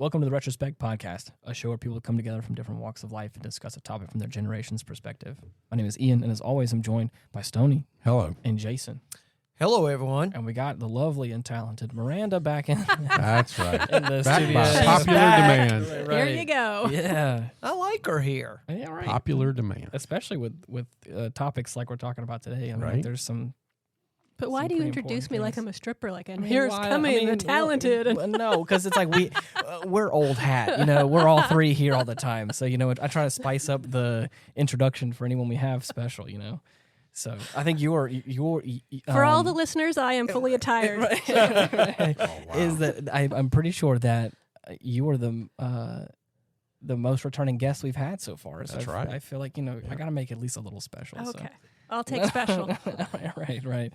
Welcome to the Retrospect podcast, a show where people come together from different walks of life and discuss a topic from their generation's perspective. My name is Ian, and as always, I'm joined by Stoney. Hello. And Jason. Hello, everyone. And we got the lovely and talented Miranda back in. That's right. In the Back studio. by She's popular back. demand. Right. Here you go. Yeah. I like her here. Yeah, right. Popular demand. Especially with topics like we're talking about today. I mean, Right. there's some. But why Some do you pretty introduce important me like things. I'm a stripper? Like, and I mean, here's why- coming I mean, the talented. well, no, because it's like we're old hat. You know, we're all three here all the time. So, you know, I try to spice up the introduction for anyone we have special, you know. So I think you're For all the listeners, I am fully attired. right, wow. is that I'm pretty sure that you are the most returning guest we've had so far. So That's right. I feel like, you know, I got to make it at least a little special. Okay. I'll take special. right.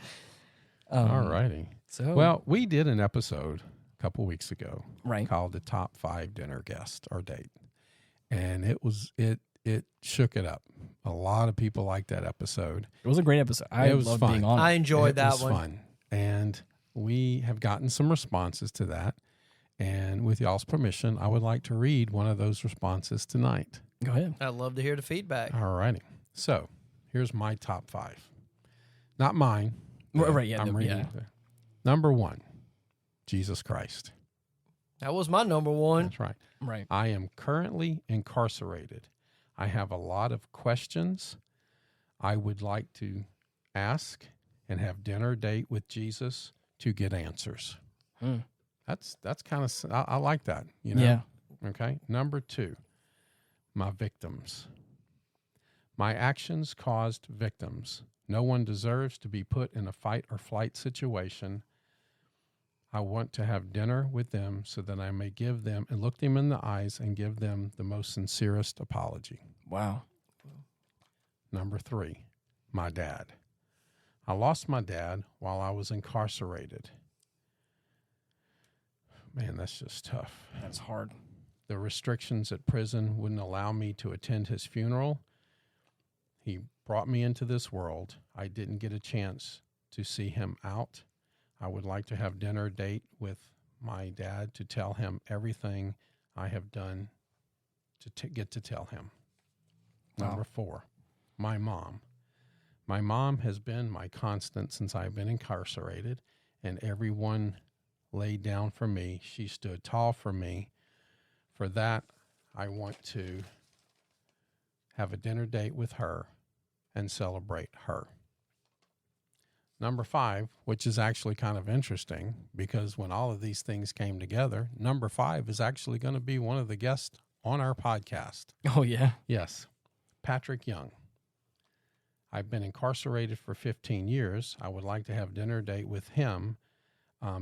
All righty. So Well, we did an episode a couple weeks ago right. called the Top 5 Dinner Guest or Date. And it shook it up. A lot of people liked that episode. It was a great episode. I It was love fun. being on. I it. enjoyed It that was one. fun. And we have gotten some responses to that. And with y'all's permission, I would like to read one of those responses tonight. Go ahead. I'd love to hear the feedback. All righty. So here's my top 5. Not mine. Right, yeah, I'm reading. yeah. Number 1, Jesus Christ. That was my number one. That's right. Right. I am currently incarcerated. I have a lot of questions I would like to ask and have dinner date with Jesus to get answers. Hmm. That's kind of, I like that, you know? Yeah. Okay. Number 2, my victims. My actions caused victims. No one deserves to be put in a fight or flight situation. I want to have dinner with them so that I may give them and look them in the eyes and give them the most sincerest apology. Wow. Number 3, my dad. I lost my dad while I was incarcerated. Man, that's just tough. That's hard. The restrictions at prison wouldn't allow me to attend his funeral. He brought me into this world. I didn't get a chance to see him out. I would like to have dinner date with my dad to tell him everything I have done to get to tell him. Wow. Number 4, my mom. My mom has been my constant since I've been incarcerated, and everyone laid down for me. She stood tall for me. For that, I want to have a dinner date with her and celebrate her. Number 5, which is actually kind of interesting because when all of these things came together, number 5 is actually going to be one of the guests on our podcast. Oh, yeah. Yes, Patrick Young. I've been incarcerated for 15 years. I would like to have dinner date with him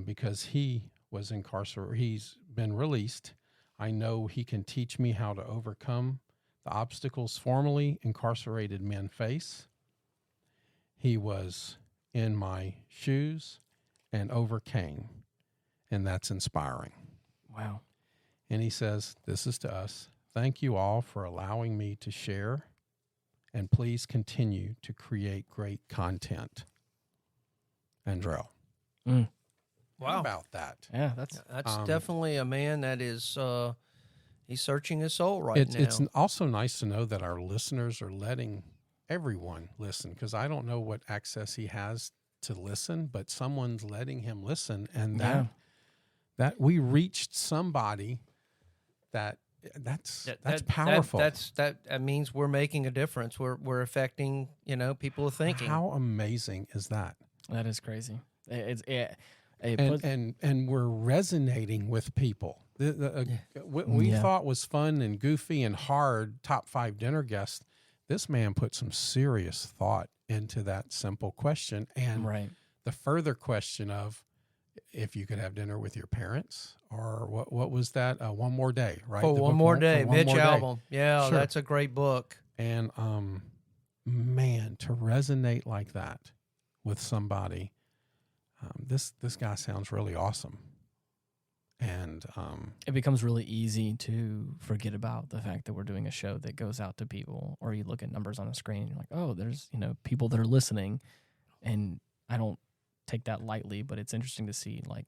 because he was incarcerated. He's been released. I know he can teach me how to overcome the obstacles formerly incarcerated men face. He was in my shoes and overcame, and that's inspiring. Wow. And he says, this is to us. Thank you all for allowing me to share, and please continue to create great content. Andrell. Mm. How about that? Yeah, that's That's definitely a man that is, he's searching his soul right now. It's also nice to know that our listeners are letting everyone listen, because I don't know what access he has to listen, but someone's letting him listen, and that we reached somebody that's powerful. That means we're making a difference. We're affecting, people are thinking. How amazing is that? that is crazy. And we're resonating with people. What we thought was fun and goofy and hard, top 5 dinner guest, this man put some serious thought into that simple question. And right. the further question of if you could have dinner with your parents, or what was that? One More Day, right? For The One book More For Day, One Mitch More Day. album. Yeah, Sure. that's a great book. And man, to resonate like that with somebody, this guy sounds really awesome. And It becomes really easy to forget about the fact that we're doing a show that goes out to people, or you look at numbers on the screen and you're like, oh, there's, people that are listening, and I don't take that lightly, but it's interesting to see, like,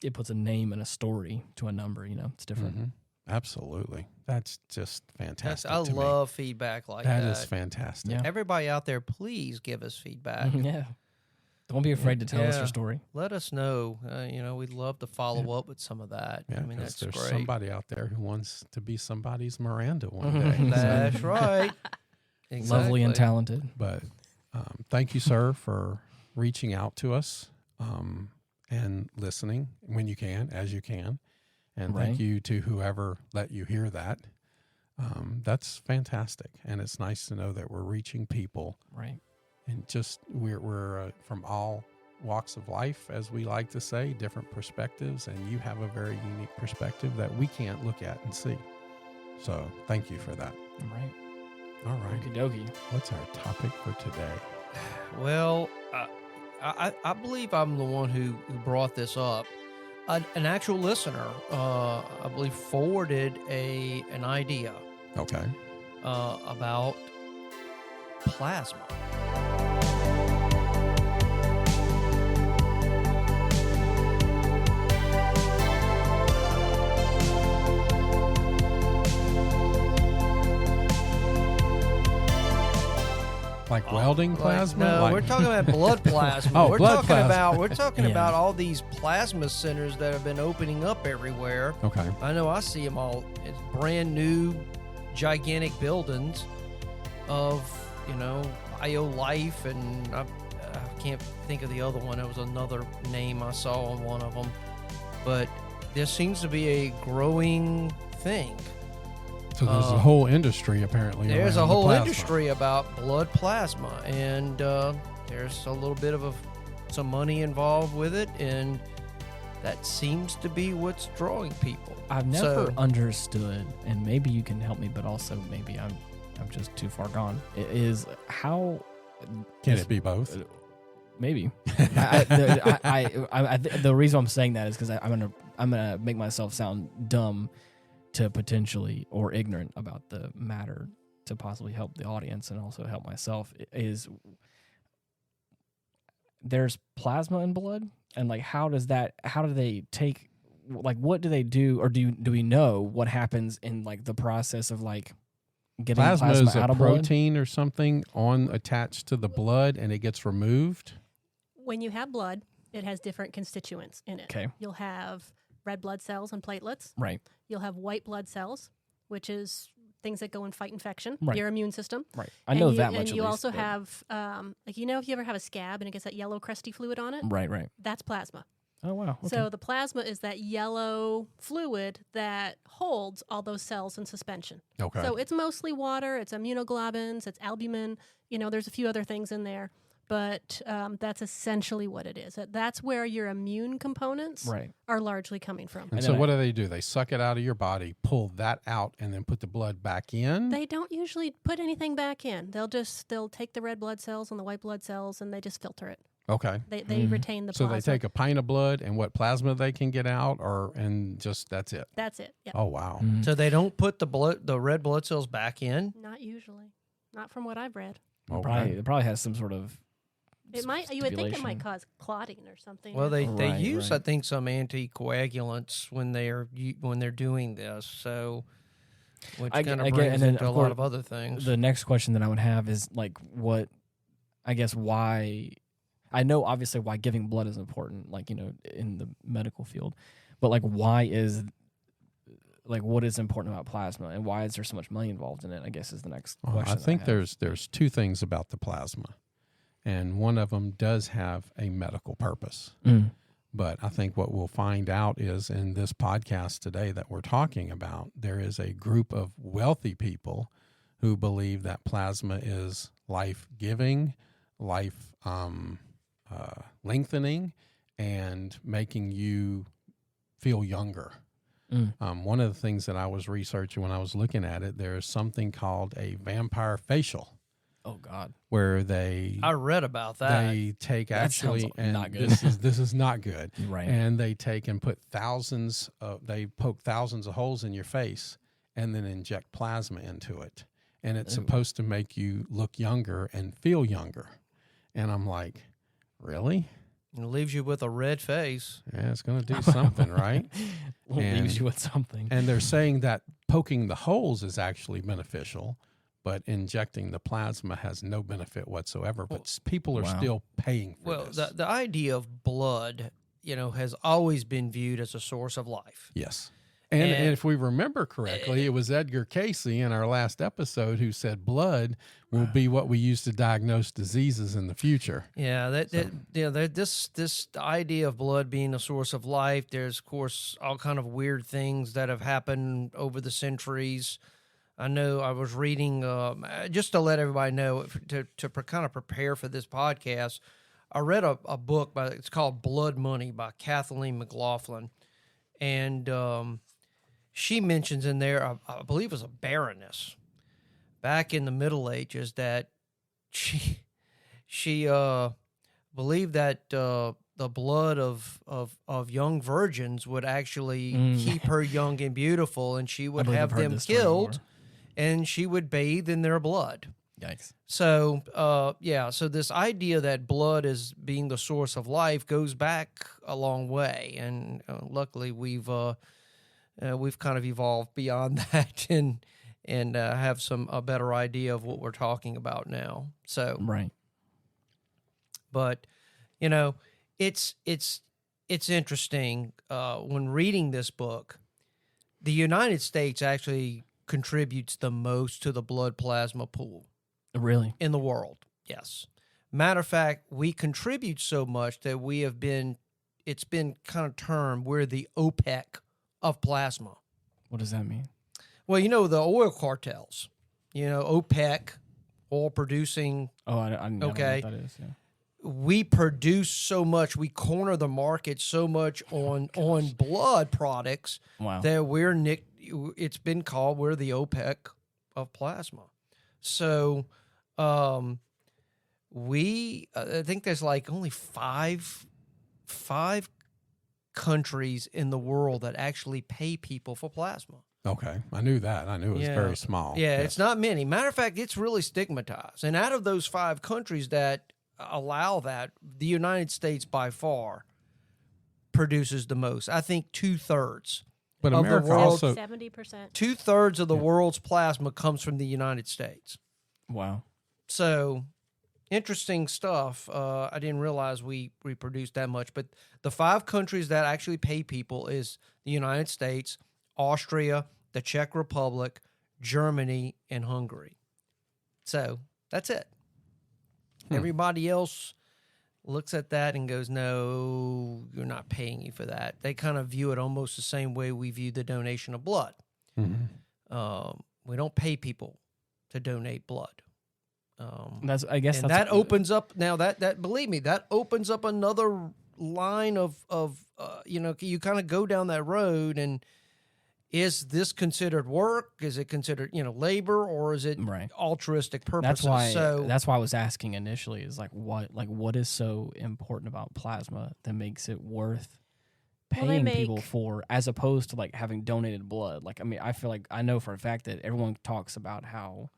it puts a name and a story to a number. It's different. Mm-hmm. Absolutely. That's just fantastic. I to me. love feedback like that. That is fantastic. Yeah. Everybody out there, please give us feedback. Yeah. Don't be afraid to tell us your story. Let us know. We'd love to follow up with some of that. Yeah, I mean, that's there's great. somebody out there who wants to be somebody's Miranda one day. That's right. Exactly. Lovely and talented. But thank you, sir, for reaching out to us and listening when you can, as you can. And thank you to whoever let you hear that. That's fantastic. And it's nice to know that we're reaching people. Right. And just we're from all walks of life, as we like to say, different perspectives. And you have a very unique perspective that we can't look at and see. So thank you for that. Right. All right. Okie dokie. What's our topic for today? Well, I believe I'm the one who brought this up. An actual listener, I believe, forwarded an idea Okay. about plasma. Like welding plasma? No, Like- we're talking about blood plasma. Oh, we're blood talking plasma. We're talking Yeah. about all these plasma centers that have been opening up everywhere. Okay. I know I see them all. It's brand new, gigantic buildings of, BioLife, and I can't think of the other one. There was another name I saw on one of them. But this seems to be a growing thing. So there's a whole industry apparently. There's around a the whole plasma. industry about blood plasma, and there's a little bit of some money involved with it, and that seems to be what's drawing people. I've never understood, and maybe you can help me, but also maybe I'm just too far gone. It is how Can it be both? maybe the reason I'm saying that is because I'm gonna make myself sound dumb to potentially or ignorant about the matter to possibly help the audience and also help myself. Is there's plasma in blood, and like how do they take, like what do they do, or do we know what happens in like the process of like getting Plasma plasma is out a of blood? protein or something attached to the blood, and it gets removed. When you have blood, it has different constituents in it. Okay. You'll have red blood cells and platelets. Right. You'll have white blood cells, which is things that go and fight infection, Right. your immune system. Right. I know that much. And at you least, also but- have, if you ever have a scab and it gets that yellow crusty fluid on it, Right. Right. that's plasma. Oh wow. Okay. So the plasma is that yellow fluid that holds all those cells in suspension. Okay. So it's mostly water, it's immunoglobulins, it's albumin. There's a few other things in there, but that's essentially what it is. That's where your immune components right. are largely coming from. and And so then what do? They suck it out of your body, pull that out, and then put the blood back in? They don't usually put anything back in. They'll take the red blood cells and the white blood cells and they just filter it. Okay. They retain the So plasma. they take a pint of blood and what plasma they can get out, and just that's it. That's it. Yep. Oh wow. Mhm. So they don't put the red blood cells back in. Not usually. Not from what I've read. Okay. It probably has some sort of. You would think it might stipulation. cause clotting or something. Well, they Right, use right. I think some anticoagulants when they're doing this. So, which I kind get- of brings and then, into a of lot course, of other things. The next question that I would have is like, what? I guess why? I know obviously why giving blood is important, like in the medical field, but like why is like what is important about plasma and why is there so much money involved in it? I guess is the next Well, question. I that think have. there's two things about the plasma, and one of them does have a medical purpose. Mm. But I think what we'll find out is in this podcast today that we're talking about, there is a group of wealthy people who believe that plasma is life-giving, life lengthening, and making you feel younger. Mm. One of the things that I was researching when I was looking at it, there is something called a vampire facial, Oh God. where I read about that. they take That sounds actually, and not good. this is not good. Right. And they take and put they poke thousands of holes in your face and then inject plasma into it. And it's Ooh. supposed to make you look younger and feel younger. And I'm like, really? It leaves you with a red face. Yeah, it's going to do something, right? Leaves you with something. And they're saying that poking the holes is actually beneficial, but injecting the plasma has no benefit whatsoever. But people are still paying for this. Well, the idea of blood, has always been viewed as a source of life. Yes. And if we remember correctly, it was Edgar Casey in our last episode who said blood will be what we use to diagnose diseases in the future. Yeah, this idea of blood being a source of life. There's, of course, all kind of weird things that have happened over the centuries. I know I was reading, just to let everybody know, to kind of prepare for this podcast, I read a book it's called Blood Money by Kathleen McLaughlin, and she mentions in there, I believe it was a baroness back in the Middle Ages, that she believed that the blood of young virgins would actually keep her young and beautiful, and she would have them killed, and she would bathe in their blood. Yikes. So, so this idea that blood is being the source of life goes back a long way, and luckily we've kind of evolved beyond that and have a better idea of what we're talking about now. So right. But it's interesting when reading this book. The United States actually contributes the most to the blood plasma pool. Really? In the world, yes. Matter of fact, we contribute so much that it's been kind of termed, we're the OPEC of plasma. What does that mean? Well, the oil cartels, OPEC, oil producing. Oh, I don't know what that is. Yeah. We produce so much, we corner the market so much on blood products that it's been called, we're the OPEC of plasma. So, I think there's like only five countries in the world that actually pay people for plasma. Okay. I knew that. I knew it was very small. Yeah, yes. It's not many. Matter of fact, it's really stigmatized. And out of those 5 countries that allow that, the United States by far produces the most. I think 2/3. But of America the world, also 70%. 2/3 of the world's plasma comes from the United States. Wow. So interesting stuff. I didn't realize we produced that much. But the 5 countries that actually pay people is the United States, Austria, the Czech Republic, Germany, and Hungary. So that's it. Everybody else looks at that and goes, no, you're not paying me for that. They kind of view it almost the same way we view the donation of blood. Mm-hmm. We don't pay people to donate blood. That opens up now. That believe me, that opens up another line of you kind of go down that road, and is this considered work? Is it considered labor, or is it altruistic purposes? That's why I was asking initially is what is so important about plasma that makes it worth paying people for, as opposed to having donated blood. I feel like I know for a fact that everyone talks about how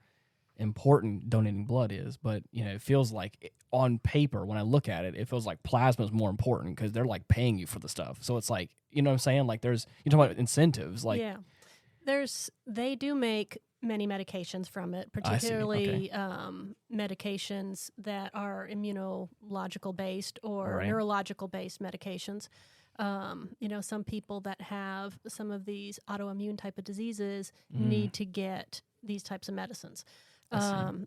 important donating blood is, but it feels like on paper when I look at it, it feels like plasma is more important because they're paying you for the stuff. So it's what I'm saying? You're talking about incentives, they do make many medications from it, particularly medications that are immunological based or neurological based medications. Some people that have some of these autoimmune type of diseases need to get these types of medicines.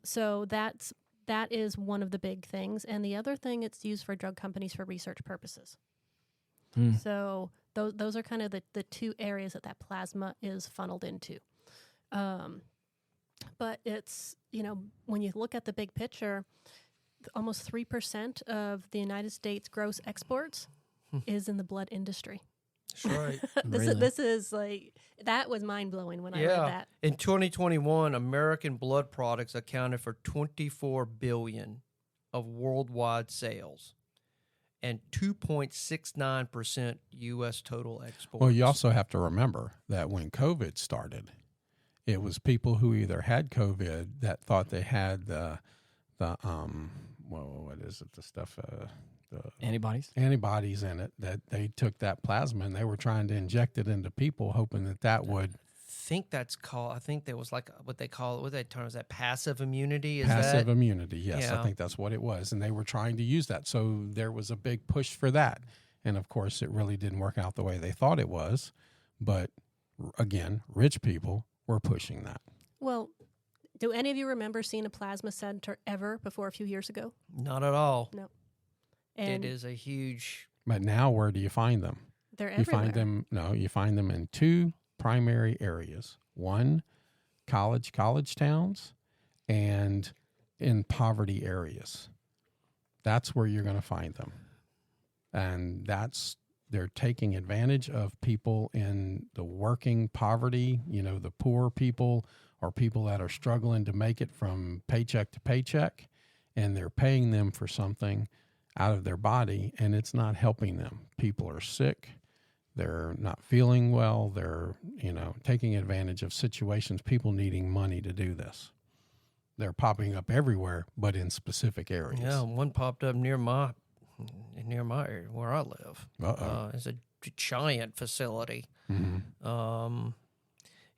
So that is one of the big things. And the other thing, it's used for drug companies for research purposes. So those are kind of the 2 areas that plasma is funneled into. But it's, when you look at the big picture, almost 3% of the United States gross exports is in the blood industry. That's right. This is that was mind blowing when I read that. In 2021, American blood products accounted for $24 billion of worldwide sales and 2.69% U.S. total exports. Well, you also have to remember that when COVID started, it was people who either had COVID that thought they had what is it? The stuff antibodies in it, that they took that plasma and they were trying to inject it into people, hoping that would. I think there was like what they call it. What they term is that passive immunity? Passive immunity, yes. Yeah. I think that's what it was. And they were trying to use that. So there was a big push for that. And of course, it really didn't work out the way they thought it was. But again, rich people were pushing that. Well, do any of you remember seeing a plasma center ever before a few years ago? Not at all. No. And it is a huge. But now where do you find them? They're everywhere. You find them in two primary areas. One, college towns, and in poverty areas. That's where you're going to find them. And they're taking advantage of people in the working poverty, the poor people or people that are struggling to make it from paycheck to paycheck, and they're paying them for something out of their body, and it's not helping them. People are sick. They're not feeling well. They're, taking advantage of situations, people needing money to do this. They're popping up everywhere, but in specific areas. Yeah, one popped up near my area where I live. It's a giant facility. Mm-hmm.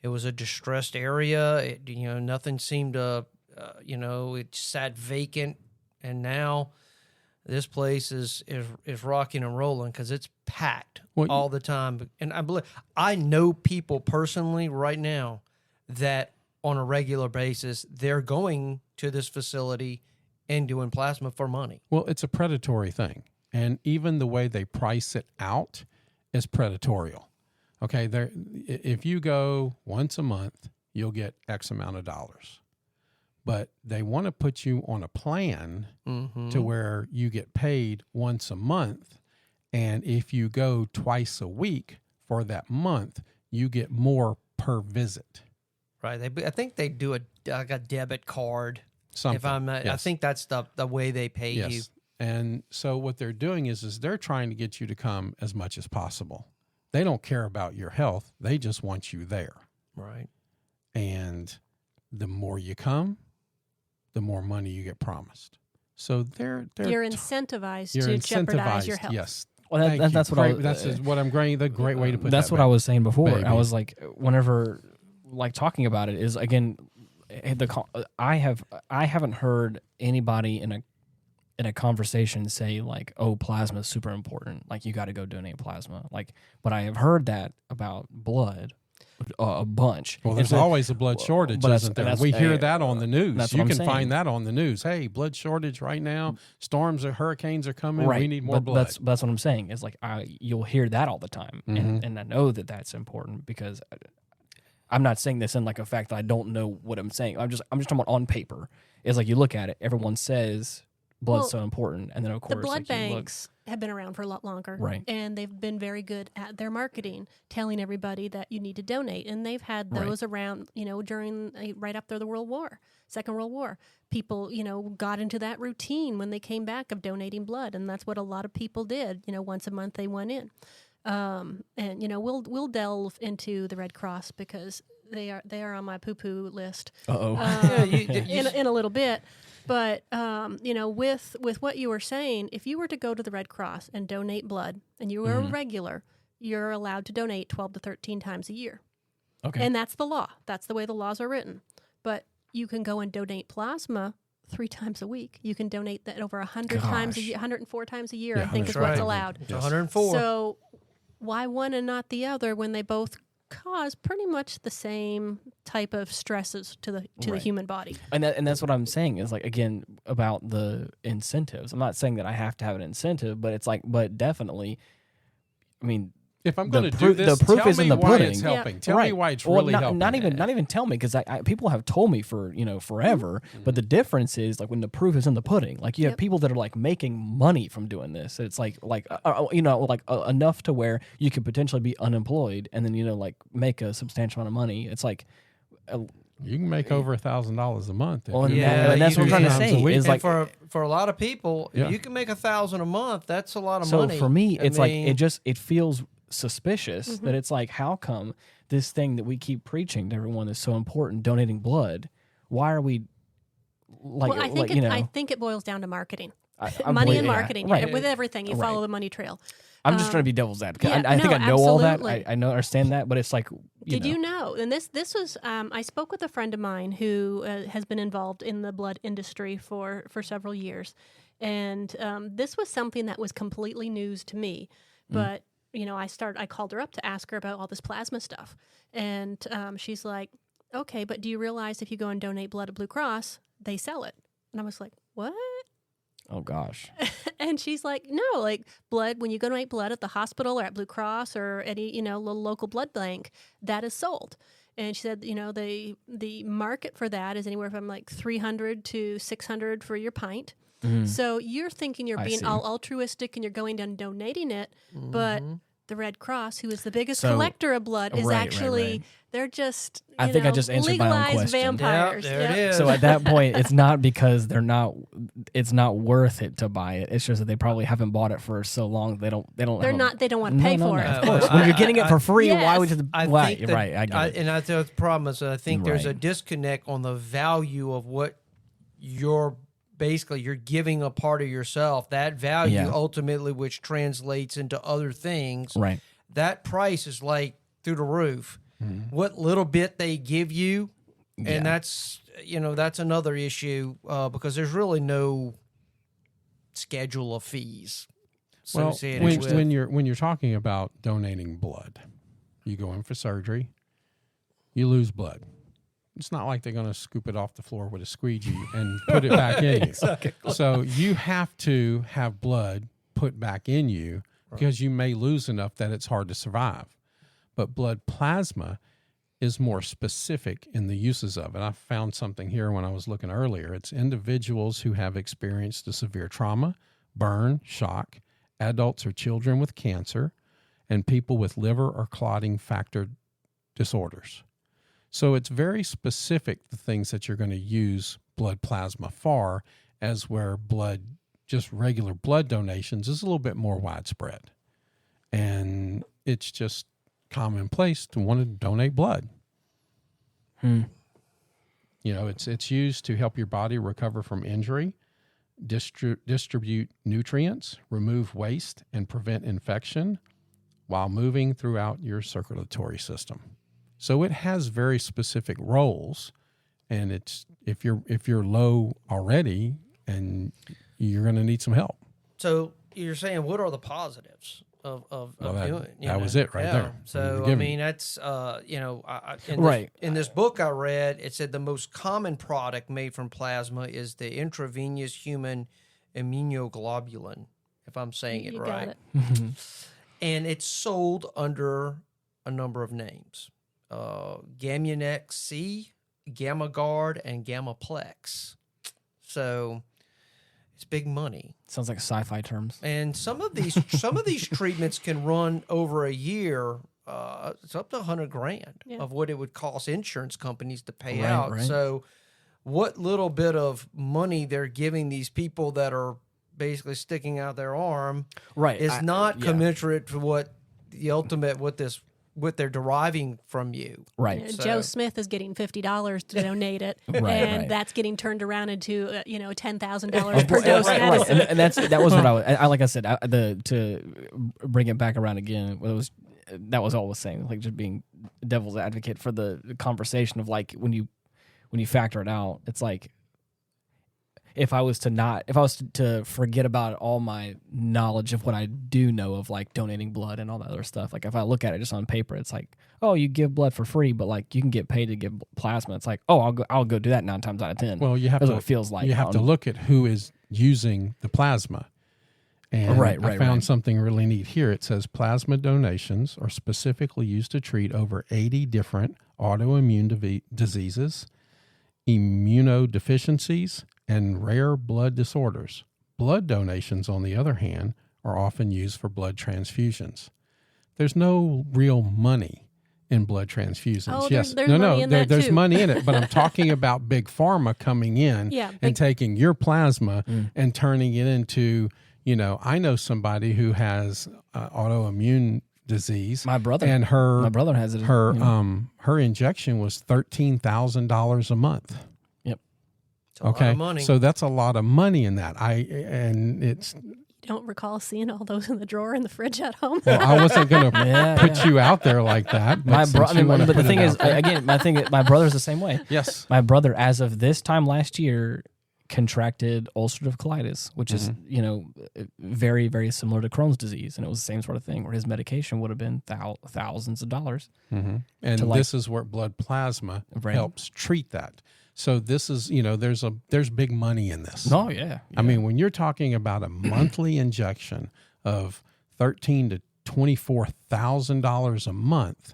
It was a distressed area. Nothing seemed to, it sat vacant, and now this place is rocking and rolling because it's packed all the time. And I know people personally right now that on a regular basis, they're going to this facility and doing plasma for money. Well, it's a predatory thing. And even the way they price it out is predatorial. Okay, if you go once a month, you'll get X amount of dollars. But they want to put you on a plan to where you get paid once a month. And if you go twice a week for that month, you get more per visit. Right. I think they do a debit card. Something. Yes. I think that's the way they pay you. And so what they're doing is they're trying to get you to come as much as possible. They don't care about your health. They just want you there. Right. And the more you come, the more money you get promised. So you're incentivized to jeopardize your health. Yes. Well, that's what that's what I'm going. The great way to put. That's what I was saying before. Baby. I was like, whenever talking about it is again, I haven't heard anybody in a conversation say like, oh, plasma is super important. Like you got to go donate plasma. But I have heard that about blood. A bunch. Well, there's always a blood shortage, isn't there? We hear that on the news. You can find that on the news. Hey, blood shortage right now. Storms or hurricanes are coming. Right. We need more blood. That's what I'm saying. Is you'll hear that all the time, and I know that that's important because I'm not saying this in a fact that I don't know what I'm saying. I'm just talking about on paper. It's you look at it. Everyone says blood's so important, and then of course the blood banks have been around for a lot longer, right? And they've been very good at their marketing, telling everybody that you need to donate. And they've had those around, during right after the Second World War. People, got into that routine when they came back of donating blood, and that's what a lot of people did. Once a month they went in, and we'll delve into the Red Cross because they are on my poo-poo list. In a little bit. But, with what you were saying, if you were to go to the Red Cross and donate blood and you were a regular, you're allowed to donate 12 to 13 times a year. Okay. And that's the law. That's the way the laws are written. But you can go and donate plasma 3 times a week. You can donate that over 100 times a year, 104 times a year, yeah, I think is what's allowed. Yes. 104. So why one and not the other when they both cause pretty much the same type of stresses to the human body? And that's what I'm saying is again about the incentives. I'm not saying that I have to have an incentive, but but definitely, I mean, if I'm going to do this, the proof is in the pudding. It's helping. Tell me why it's really helping. Not even tell me because people have told me for forever. Mm-hmm. But the difference is when the proof is in the pudding. You have people that are making money from doing this. It's enough to where you could potentially be unemployed and then make a substantial amount of money. It's you can make over $1,000 a month. Well, and that's what I'm trying to say. Is for a lot of people, if you can make $1,000 a month, that's a lot of money. So for me, it's it feels suspicious that it's how come this thing that we keep preaching to everyone is so important, donating blood? Why are we I think it boils down to marketing. money and marketing. Right. With everything, you follow the money trail. I'm just trying to be devil's advocate. Yeah, I think I know all that. absolutely. I understand that, but it's like, Did you know? And this was I spoke with a friend of mine who has been involved in the blood industry for several years, and this was something that was completely news to me. But I called her up to ask her about all this plasma stuff, and she's like, "Okay, but do you realize if you go and donate blood at Blue Cross, they sell it?" And I was like, "What?" Oh gosh. And she's like, no, like blood, when you go donate blood at the hospital or at Blue Cross or any, little local blood bank, that is sold. And she said, the market for that is anywhere from like $300 to $600 for your pint. Mm-hmm. So you're thinking you're being all altruistic and you're going down and donating it, but the Red Cross, who is the biggest collector of blood, is actually they're just I think I just answered my own question. Vampires. Yep, there it is. So at that point, it's not because it's not worth it to buy it. It's just that they probably haven't bought it for so long they don't want to pay for it. Of course, when you're getting it for free, why would you? I right, get it. And I think the problem is that I think there's a disconnect on the value of what you're giving a part of yourself. That value ultimately, which translates into other things. Right. That price is like through the roof. Mm-hmm. What little bit they give you, and that's another issue because there's really no schedule of fees associated with. When you're talking about donating blood, you go in for surgery, you lose blood. It's not like they're going to scoop it off the floor with a squeegee and put it back in you. Exactly. So you have to have blood put back in you because you may lose enough that it's hard to survive. But blood plasma is more specific in the uses of it. I found something here when I was looking earlier. It's individuals who have experienced a severe trauma, burn, shock, adults or children with cancer, and people with liver or clotting factor disorders. So it's very specific, the things that you're going to use blood plasma for, as where just regular blood donations is a little bit more widespread. And it's just commonplace to want to donate blood. It's used to help your body recover from injury, distribute nutrients, remove waste, and prevent infection while moving throughout your circulatory system. So it has very specific roles, and it's if you're low already and you're going to need some help. So you're saying, what are the positives of doing it? That was it right there. So I mean, that's in this book I read, it said the most common product made from plasma is the intravenous human immunoglobulin, if I'm saying it right. Got it. And it's sold under a number of names. Gamunex C, Gamma Guard, and Gammaplex. So it's big money. Sounds like sci-fi terms. And some of these treatments can run over a year. It's up to $100,000 of what it would cost insurance companies to pay out. Right. So what little bit of money they're giving these people that are basically sticking out their arm is not commensurate to what they're deriving from you. Right. So, Joe Smith is getting $50 to donate it, and that's getting turned around into $10,000 per dose. Right. And that was what I like I said, to bring it back around again, that was all I was saying, like just being devil's advocate for the conversation of like when you factor it out, it's like if I was to forget about all my knowledge of what I do know of like donating blood and all that other stuff, like if I look at it just on paper, it's like, oh, you give blood for free, but like you can get paid to give plasma. It's like, oh, I'll go do that 9 times out of 10. Well, That's what it feels like. You have to look at who is using the plasma. And I found something really neat here. It says plasma donations are specifically used to treat over 80 different autoimmune diseases, immunodeficiencies, and rare blood disorders. Blood donations, on the other hand, are often used for blood transfusions. There's no real money in blood transfusions. Oh, there's money in that there's too. money in it, but I'm talking about big pharma coming in and taking your plasma and turning it into, I know somebody who has autoimmune disease. My brother. And my brother has it. Her injection was $13,000 a month. It's a lot of money. So that's a lot of money in that. You don't recall seeing all those in the drawer in the fridge at home. Well, I wasn't going to put you out there like that. But the thing is, again, my brother's the same way. Yes. My brother, as of this time last year, contracted ulcerative colitis, which is, very, very similar to Crohn's disease. And it was the same sort of thing where his medication would have been thousands of dollars. Mm-hmm. And this is where blood plasma helps treat that. So this is, there's big money in this. Oh, yeah. I mean, when you're talking about a monthly injection of $13,000 to $24,000 a month,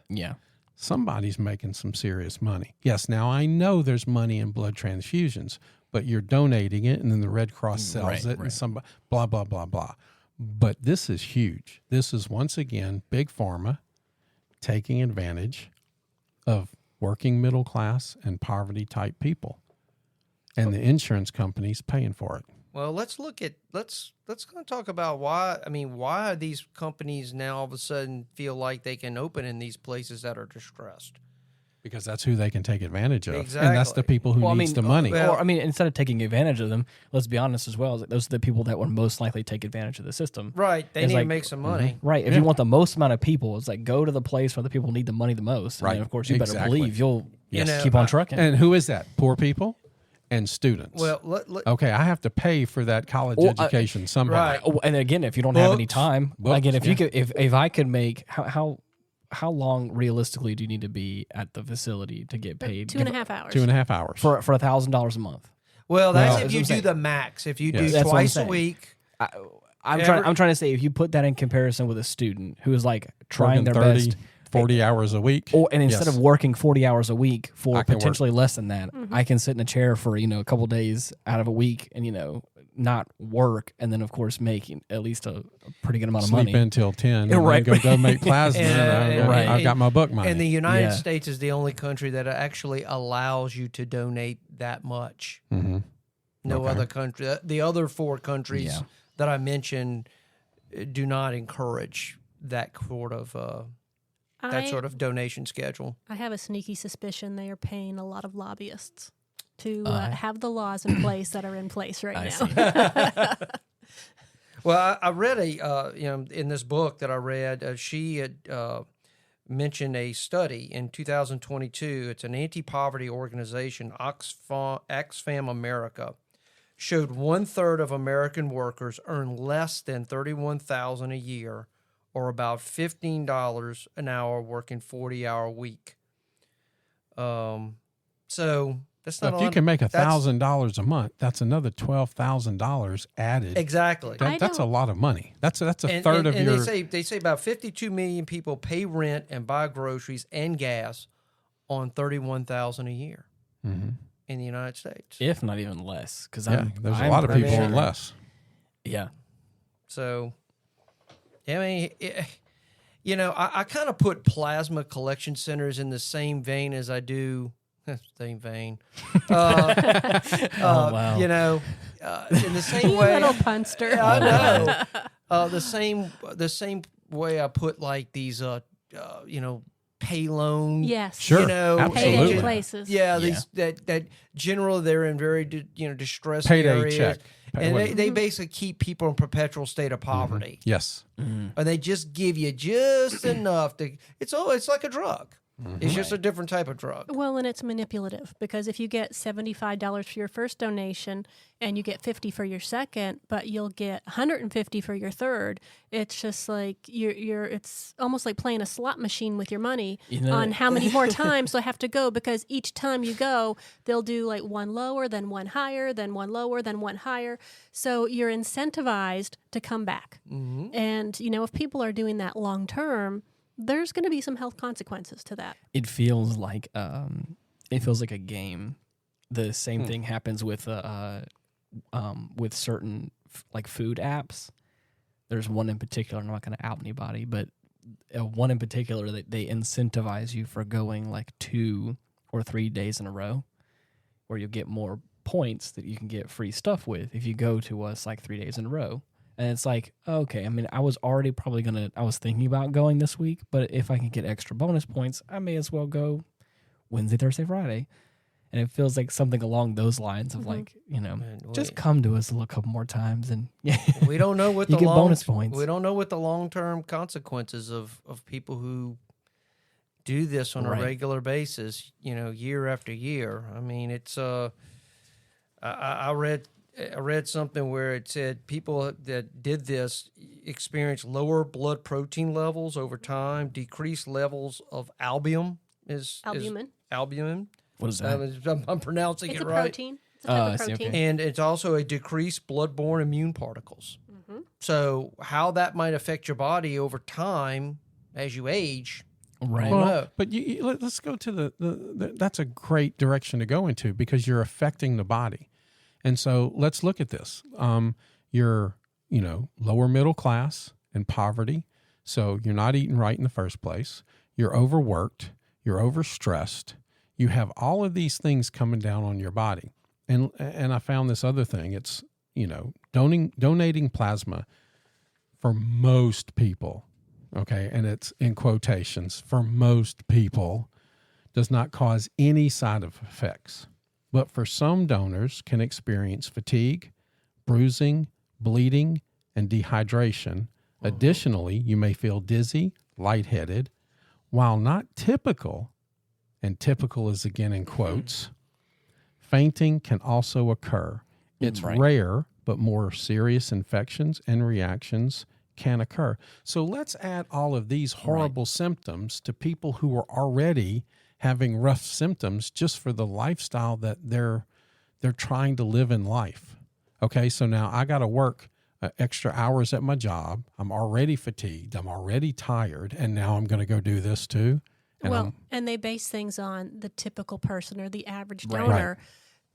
somebody's making some serious money. Yes, now I know there's money in blood transfusions, but you're donating it, and then the Red Cross sells it, and somebody blah blah blah blah. But this is huge. This is once again big pharma taking advantage of working middle class and poverty type people, and the insurance companies paying for it. Well, let's talk about why. I mean, why these companies now all of a sudden feel like they can open in these places that are distressed? Because that's who they can take advantage of. Exactly. And that's the people who needs the money. Or, instead of taking advantage of them, let's be honest as well, those are the people that would most likely take advantage of the system. Right. They need to make some money. Mm-hmm. Right. If you want the most amount of people, it's like go to the place where the people need the money the most. Right. And of course, you better believe you'll keep on trucking. And who is that? Poor people and students. Well, okay, I have to pay for that college education somehow. Right. And again, if you don't have any time, again, if you could, if I could make how long realistically do you need to be at the facility to get paid? 2.5 hours. 2.5 hours for $1,000 a month. Well, that's if you do the max. If you do twice a week. I'm trying to say, if you put that in comparison with a student who is like trying working their 30, best, 40 hours a week, and instead of working 40 hours a week for potentially less than that, I can sit in a chair for a couple days out of a week and not work, and then of course making at least a pretty good amount of money. Sleep until 10, and then go donate plasma. I've got my book money. And the United States is the only country that actually allows you to donate that much. Mm-hmm. No other country. The other 4 countries that I mentioned do not encourage that sort of donation schedule. I have a sneaky suspicion they are paying a lot of lobbyists to have the laws in place that are in place right now. Well, I read in this book that I read, she had mentioned a study in 2022. It's an anti-poverty organization, Oxfam America, showed 1/3 of American workers earn less than $31,000 a year, or about $15 an hour, working 40-hour week. So that's not. If you can make $1,000 a month, that's another $12,000 added. Exactly. That's a lot of money. That's a third of your. They say about 52 million people pay rent and buy groceries and gas on $31,000 a year in the United States, if not even less. Because there's a lot of people on less. Yeah. So, I mean, I kind of put plasma collection centers in the same vein as I do. Same vein. Wow. In the same way. Little punster. I know. The same way I put like these, pay loan. Yes. Sure. Payday Absolutely. places. Yeah. These that generally they're in very distressed Payday areas. check. And they basically keep people in perpetual state of poverty. Yes. And they just give you just enough to. It's like a drug. It's just a different type of drug. Well, and it's manipulative because if you get $75 for your first donation and you get $50 for your second, but you'll get $150 for your third, it's just like it's almost like playing a slot machine with your money on how many more times I have to go, because each time you go, they'll do like one lower, then one higher, then one lower, then one higher. So you're incentivized to come back. Mm-hmm. And, if people are doing that long term, there's going to be some health consequences to that. It feels like a game. The same thing happens with certain like food apps. There's one in particular. I'm not going to out anybody, but one in particular that they incentivize you for going like 2 or 3 days in a row, where you get more points that you can get free stuff with if you go to us like 3 days in a row. And it's like, okay, I mean, I was already I was thinking about going this week, but if I can get extra bonus points, I may as well go Wednesday, Thursday, Friday. And it feels like something along those lines of like, just come to us a couple more times and we don't know what you get bonus points. We don't know what the long-term consequences of people who do this on a regular basis, year after year. I mean, it's I read something where it said people that did this experienced lower blood protein levels over time, decreased levels of albumin. Albumin. What is that? I'm pronouncing it's it a right. Protein. It's a type of protein. And it's also a decreased blood-borne immune particles. Mm-hmm. So how that might affect your body over time as you age, right? Well, but let's go to the that's a great direction to go into because you're affecting the body. And so let's look at this. You're, lower middle class and poverty. So you're not eating right in the first place. You're overworked. You're overstressed. You have all of these things coming down on your body. And I found this other thing. It's, donating plasma for most people, okay, and it's in quotations, for most people, does not cause any side effects. But for some donors can experience fatigue, bruising, bleeding, and dehydration. Additionally, you may feel dizzy, lightheaded. While not typical, and typical is again in quotes, fainting can also occur. It's rare, but more serious infections and reactions can occur. So let's add all of these horrible symptoms to people who are already having rough symptoms just for the lifestyle that they're trying to live in life. Okay, so now I got to work extra hours at my job. I'm already fatigued. I'm already tired, and now I'm going to go do this too. And they base things on the typical person or the average donor. Right.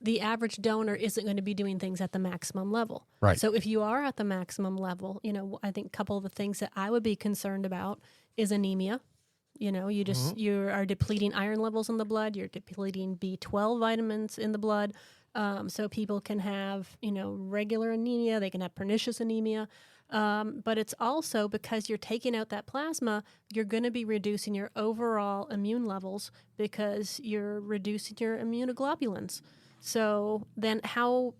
The average donor isn't going to be doing things at the maximum level. Right. So if you are at the maximum level, I think a couple of the things that I would be concerned about is anemia. You are depleting iron levels in the blood. You're depleting B12 vitamins in the blood. So people can have, regular anemia. They can have pernicious anemia. But it's also because you're taking out that plasma, you're going to be reducing your overall immune levels because you're reducing your immunoglobulins. So then how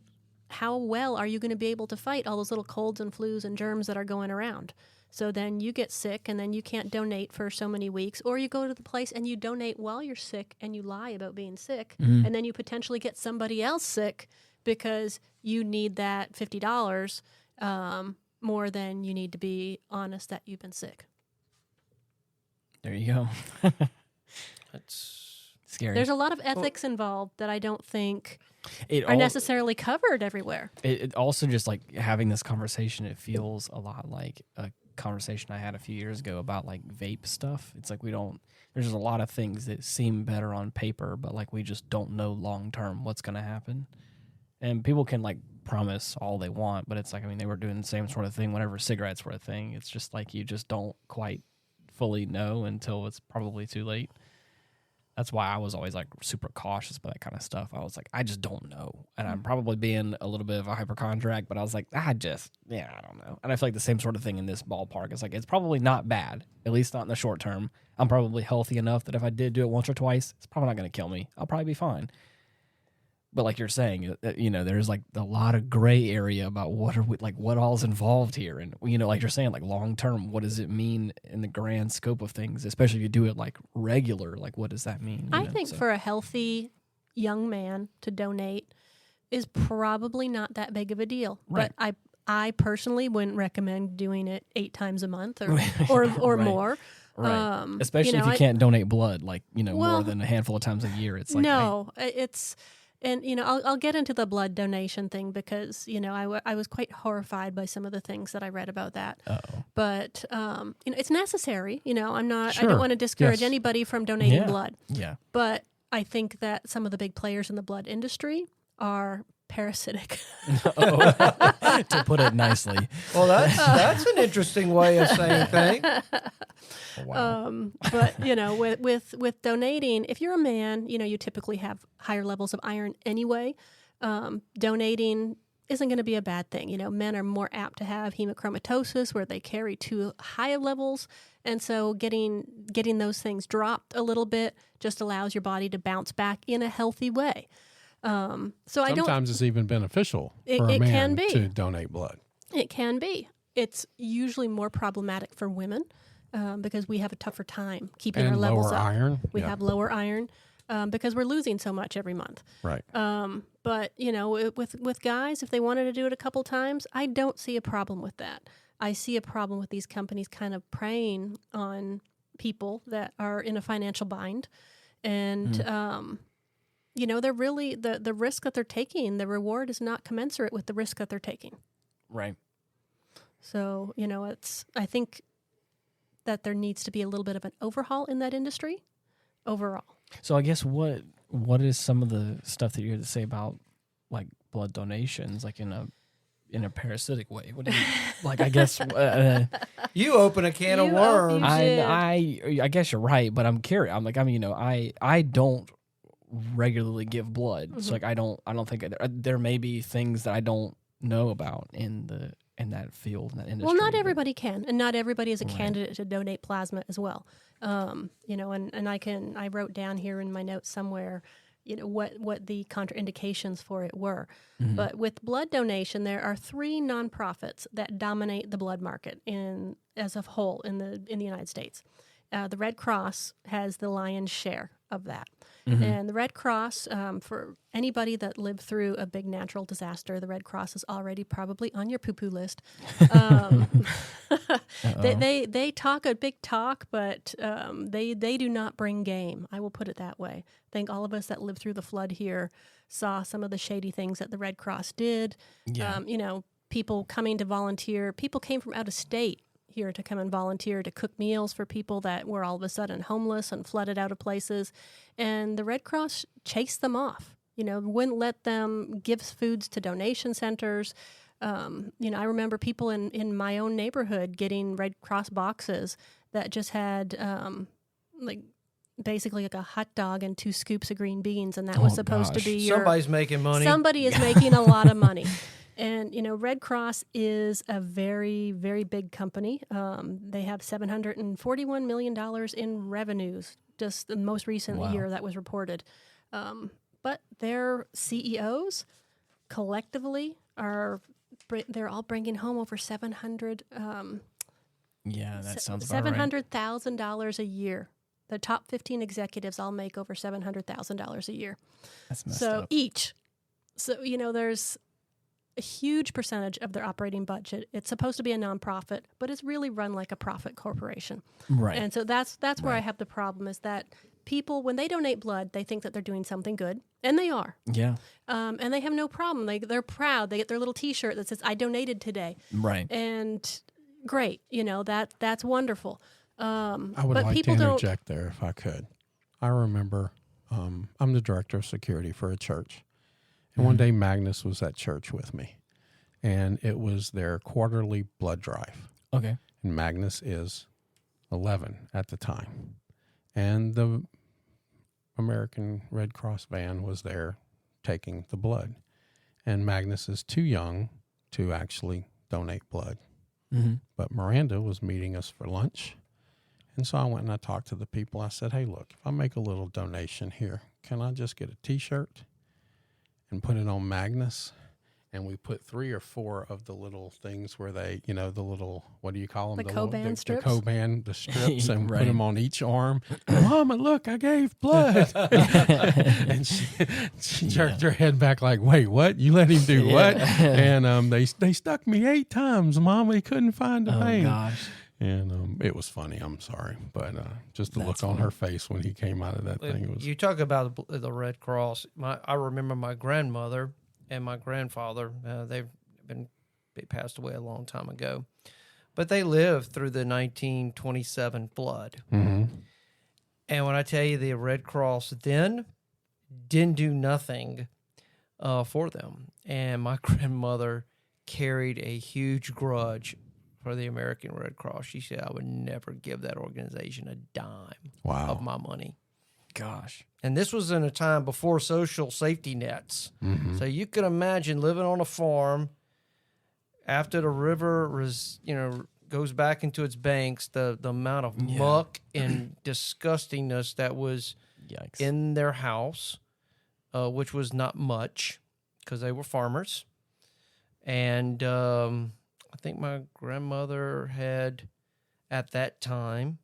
well are you going to be able to fight all those little colds and flus and germs that are going around? So then you get sick and then you can't donate for so many weeks, or you go to the place and you donate while you're sick and you lie about being sick, and then you potentially get somebody else sick because you need that $50 more than you need to be honest that you've been sick. There you go. That's scary. There's a lot of ethics involved that I don't think are necessarily covered everywhere. It also just like having this conversation, it feels a lot like a conversation I had a few years ago about like vape stuff. It's like there's a lot of things that seem better on paper, but like we just don't know long term what's going to happen. And people can like promise all they want, but it's like, they were doing the same sort of thing whenever cigarettes were a thing. It's just like you just don't quite fully know until it's probably too late. That's why I was always like super cautious about that kind of stuff. I was like, I just don't know. And I'm probably being a little bit of a hypochondriac, but I was like, I don't know. And I feel like the same sort of thing in this ballpark. It's like, it's probably not bad, at least not in the short term. I'm probably healthy enough that if I did do it once or twice, it's probably not going to kill me. I'll probably be fine. But like you're saying, there's like a lot of gray area about what all's involved here. And, like you're saying, like long term, what does it mean in the grand scope of things, especially if you do it like regular, like what does that mean? I think for a right young man to donate is probably not that big of a deal. Right. But I personally wouldn't recommend doing it 8 times a month or right. more. Right. Especially if you can't donate blood, more than a handful of times a year. It's like, it's. And, I'll get into the blood donation thing because, I was quite horrified by some of the things that I read about that. Uh-oh. But, it's necessary. I don't want to discourage anybody from donating blood. Yeah. But I think that some of the big players in the blood industry are parasitic. To put it nicely. Well, that's an interesting way of saying things. Wow. But with donating, if you're a man, you typically have higher levels of iron anyway. Donating isn't going to be a bad thing. Men are more apt to have hemochromatosis where they carry too high levels. And so getting those things dropped a little bit just allows your body to bounce back in a healthy way. Sometimes it's even beneficial for a man to donate blood. It can be. It's usually more problematic for women because we have a tougher time keeping our levels up. Iron. We have lower iron because we're losing so much every month. Right. But with guys, if they wanted to do it a couple times, I don't see a problem with that. I see a problem with these companies kind of preying on people that are in a financial bind, and they're really the risk that they're taking. The reward is not commensurate with the risk that they're taking. Right. So I think that there needs to be a little bit of an overhaul in that industry overall. So I guess what is some of the stuff that you had to say about like blood donations, like in a parasitic way? What do you like? I guess you open a can of worms. I guess you're right, but I'm curious. I don't regularly give blood, so like I don't think there may be things that I don't know about in that field, in that industry. Well, not everybody can, and not everybody is a candidate to donate plasma as well. And I wrote down here in my notes somewhere, what the contraindications for it were. Mm-hmm. But with blood donation, there are 3 nonprofits that dominate the blood market as a whole in the United States. The Red Cross has the lion's share of that. Mm-hmm. And the Red Cross, for anybody that lived through a big natural disaster, the Red Cross is already probably on your poo-poo list. They talk a big talk, but they do not bring game. I will put it that way. I think all of us that lived through the flood here saw some of the shady things that the Red Cross did. Yeah. People coming to volunteer. People came from out of state here to come and volunteer to cook meals for people that were all of a sudden homeless and flooded out of places. And the Red Cross chased them off, wouldn't let them give foods to donation centers. I remember people in my own neighborhood getting Red Cross boxes that just had basically like a hot dog and 2 scoops of green beans. And that was supposed to be somebody's making money. Somebody is making a lot of money. And, Red Cross is a very, very big company. They have $741 million in revenues, just the most recent year that was reported. But their CEOs collectively they're all bringing home over $700,000 that sounds about right. $700,000 a year. The top 15 executives all make over $700,000 a year. That's messed up. Each. So, there's a huge percentage of their operating budget. It's supposed to be a nonprofit, but it's really run like a profit corporation. Right. And so that's where I have the problem is that people, when they donate blood, they think that they're doing something good, and they are. Yeah. And they have no problem. They're proud. They get their little T-shirt that says, "I donated today." Right. And great. That's wonderful. I would like to interject there if I could. I remember I'm the director of security for a church. And one day Magnus was at church with me, and it was their quarterly blood drive. Okay. And Magnus is 11 at the time. And the American Red Cross van was there taking the blood. And Magnus is too young to actually donate blood. Mm-hmm. But Miranda was meeting us for lunch. And so I went and I talked to the people. I said, "Hey, look, if I make a little donation here, can I just get a T-shirt and put it on Magnus?" And we put 3 or 4 of the little things where they, the little, what do you call them? The Coban strips? The strips, and put them on each arm. "Mama, look, I gave blood." And she jerked her head back like, "Wait, what? You let him do what?" And they stuck me 8 times, Mama. He couldn't find the vein. Oh, gosh. And it was funny. I'm sorry. But just the look on her face when he came out of that thing. It was. You talk about the Red Cross. I remember my grandmother and my grandfather. They passed away a long time ago. But they lived through the 1927 flood. Mm-hmm. And when I tell you the Red Cross then didn't do nothing for them. And my grandmother carried a huge grudge for the American Red Cross. She said, "I would never give that organization a dime of my money." Gosh. And this was in a time before social safety nets. Mm-hmm. So you could imagine living on a farm after the river goes back into its banks, the amount of muck and disgustingness that was Yikes. in their house, which was not much because they were farmers. And I think my grandmother had, at that time,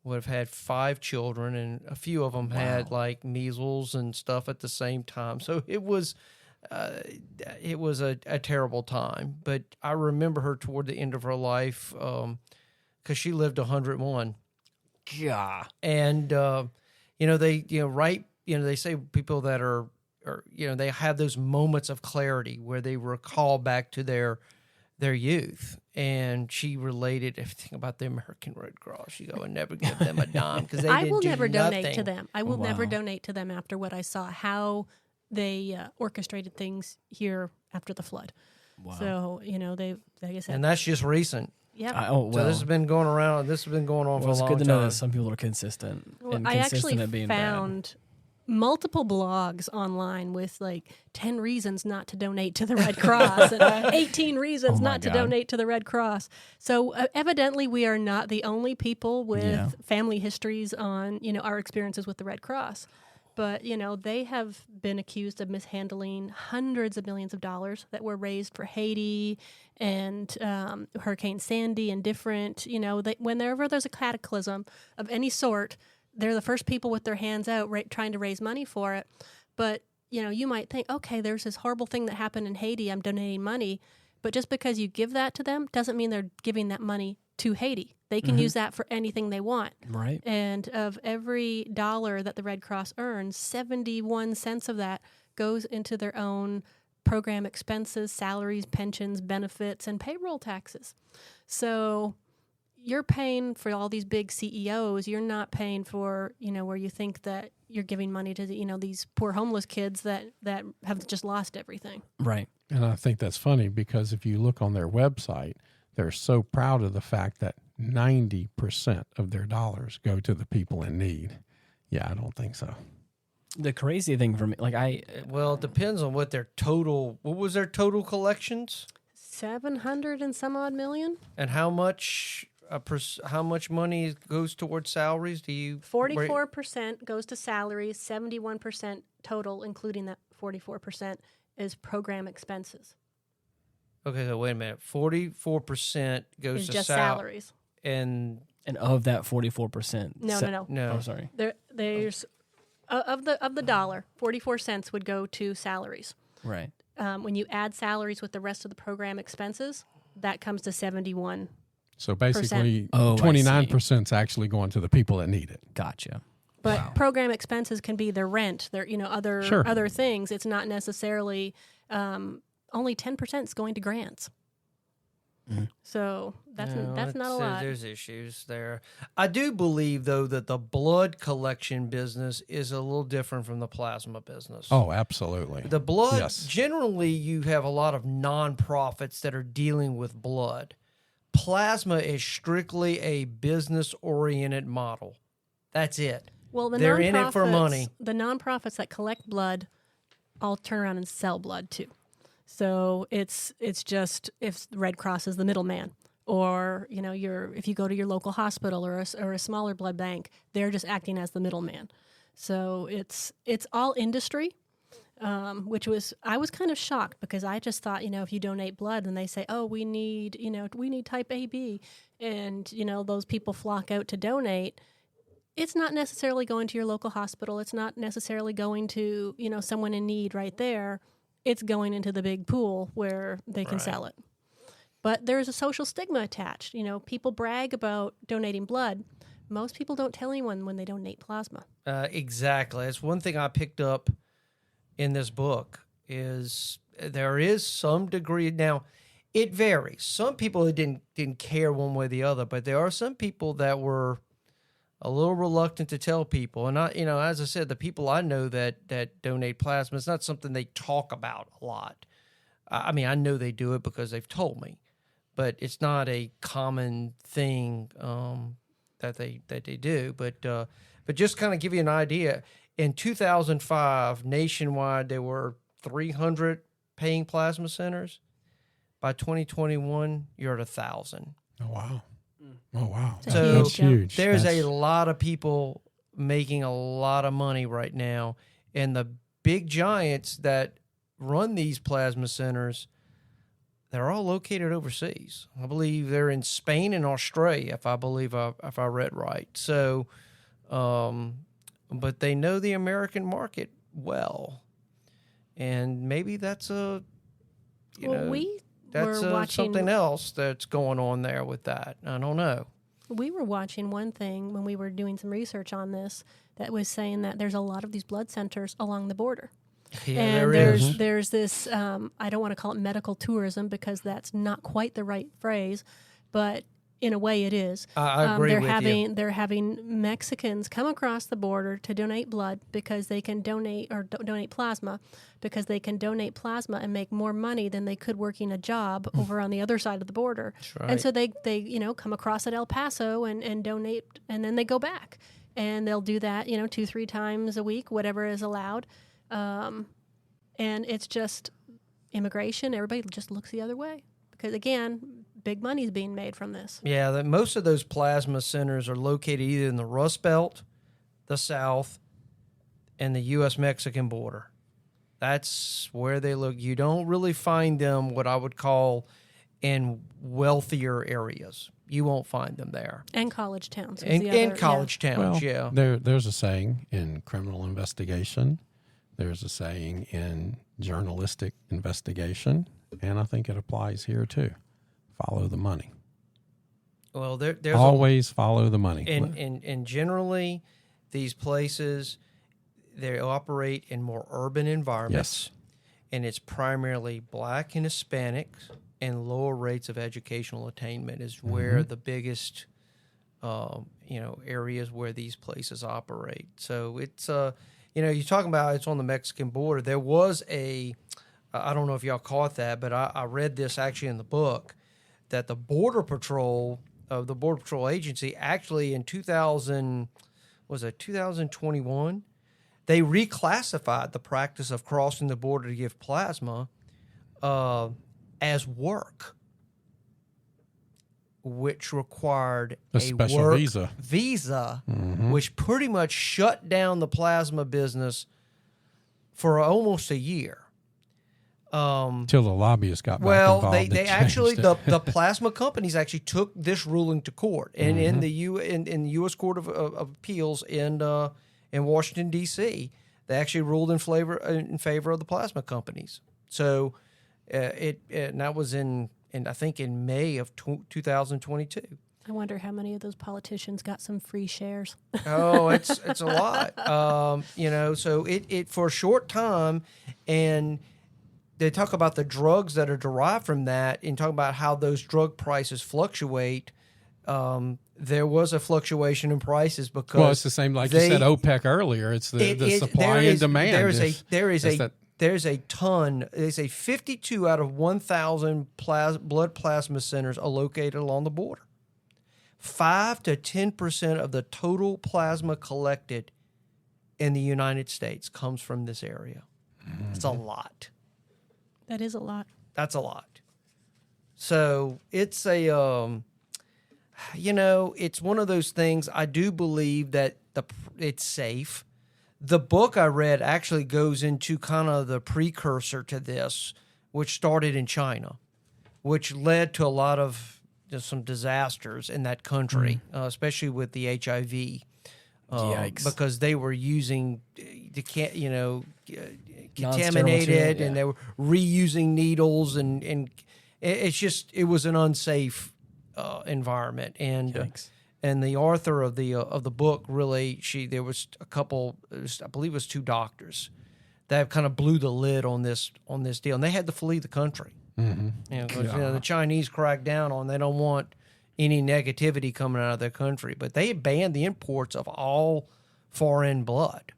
would have had 5 children, and a few of them had like measles and stuff at the same time. So it was a terrible time. But I remember her toward the end of her life because she lived 101. Yeah. And they say people that are they have those moments of clarity where they recall back to their youth, and she related everything about the American Red Cross. She go, and never give them a dime because they I didn't will do never nothing. donate to them. I will never donate to them after what I saw, how they orchestrated things here after the flood. Wow. So, they, like I said. And that's just recent. Yeah. So this has been going around. This has been going on for a long time. It's good to know that some people are consistent. Well, and I consistent actually at being found multiple blogs online with like 10 reasons not to donate to the Red Cross and 18 reasons not to donate to the Red Cross. So evidently we are not the only people with family histories on, our experiences with the Red Cross. But, they have been accused of mishandling hundreds of millions of dollars that were raised for Haiti and Hurricane Sandy and different, whenever there's a cataclysm of any sort, they're the first people with their hands out trying to raise money for it. But, you might think, okay, there's this horrible thing that happened in Haiti. I'm donating money. But just because you give that to them doesn't mean they're giving that money to Haiti. They can use that for anything they want. Right. And of every dollar that the Red Cross earns, 71 cents of that goes into their own program expenses, salaries, pensions, benefits, and payroll taxes. So you're paying for all these big CEOs. You're not paying for, where you think that you're giving money to, these poor homeless kids that have just lost everything. Right. And I think that's funny because if you look on their website, they're so proud of the fact that 90% of their dollars go to the people in need. Yeah, I don't think so. The crazy thing for me, well, it depends on what was their total collections? 700 and some odd million. And how much money goes towards salaries? 44% goes to salaries, 71% total, including that 44%, is program expenses. Okay, so wait a minute. 44% goes is to just salaries. And of that 44%. No. Oh, sorry. There's of the dollar, 44 cents would go to salaries. Right. When you add salaries with the rest of the program expenses, that comes to 71. So basically, 29% is actually going to the people that need it. Gotcha. But program expenses can be their rent, their other things. It's not necessarily only 10% is going to grants. Mm-hmm. So that's not a lot. There's issues there. I do believe, though, that the blood collection business is a little different from the plasma business. Oh, absolutely. The blood, generally, you have a lot of nonprofits that are dealing with blood. Plasma is strictly a business-oriented model. That's it. Well, they're in it for money. The nonprofits that collect blood all turn around and sell blood, too. So it's just if Red Cross is the middleman, or if you go to your local hospital or a smaller blood bank, they're just acting as the middleman. So it's all industry, which I was kind of shocked because I just thought if you donate blood and they say we need type AB, and those people flock out to donate. It's not necessarily going to your local hospital. It's not necessarily going to someone in need right there. It's going into the big pool where they can sell it. But there's a social stigma attached. People brag about donating blood. Most people don't tell anyone when they donate plasma. Exactly. It's one thing I picked up in this book is there is some degree. Now, it varies. Some people didn't care one way or the other, but there are some people that were a little reluctant to tell people. And as I said, the people I know that donate plasma, it's not something they talk about a lot. I mean, I know they do it because they've told me, but it's not a common thing that they do. But But just kind of give you an idea, in 2005, nationwide, there were 300 paying plasma centers. By 2021, you're at 1,000. Oh, wow. Oh, wow. So That's huge. There's a lot of people making a lot of money right now. And the big giants that run these plasma centers, they're all located overseas. I believe they're in Spain and Australia, if I read right. So, but they know the American market well, and maybe that's something else that's going on there with that. I don't know. We were watching one thing when we were doing some research on this that was saying that there's a lot of these blood centers along the border. Yeah, and there's this, I don't want to call it medical tourism because that's not quite the right phrase, but in a way it is. I agree with you. They're having Mexicans come across the border to donate blood because they can donate plasma because they can donate plasma and make more money than they could working a job over on the other side of the border. That's right. And so they come across at El Paso and donate, and then they go back. And they'll do that, 2-3 times a week, whatever is allowed. And it's just immigration. Everybody just looks the other way because, again, big money's being made from this. Yeah, most of those plasma centers are located either in the Rust Belt, the South, and the U.S.-Mexican border. That's where they look. You don't really find them what I would call in wealthier areas. You won't find them there. And college towns. And college towns, well, there's a saying in criminal investigation. There's a saying in journalistic investigation. And I think it applies here, too. Follow the money. Well, there's always follow the money. And generally, these places, they operate in more urban environments. Yes. And it's primarily Black and Hispanics, and lower rates of educational attainment is where the biggest, areas where these places operate. So it's, you're talking about it's on the Mexican border. There was I don't know if y'all caught that, but I read this actually in the book, that the Border Patrol Agency actually in 2021, they reclassified the practice of crossing the border to give plasma as work, which required a special work visa, which pretty much shut down the plasma business for almost a year. Till the lobbyists got back involved. They actually the plasma companies actually took this ruling to court, and in the U.S. Court of Appeals in Washington D.C., they actually ruled in favor of the plasma companies. So and that was in I think in May of 2022. I wonder how many of those politicians got some free shares. Oh, it's a lot. So it for a short time, and they talk about the drugs that are derived from that and talk about how those drug prices fluctuate. There was a fluctuation in prices because... Well, it's the same like you said OPEC earlier. It's the supply and demand. There's a ton. There's a 52 out of 1,000 blood plasma centers are located along the border. 5 to 10% of the total plasma collected in the United States comes from this area. It's a lot. That is a lot. That's a lot. So it's it's one of those things. I do believe that it's safe. The book I read actually goes into kind of the precursor to this, which started in China, which led to a lot of some disasters in that country, especially with the HIV. Yikes. Because they were using contaminated, and they were reusing needles, and it was an unsafe environment. And the author of the book really, there was a couple, I believe it was 2 doctors that kind of blew the lid on this deal, and they had to flee the country. The Chinese cracked down on, they don't want any negativity coming out of their country, but they banned the imports of all foreign blood.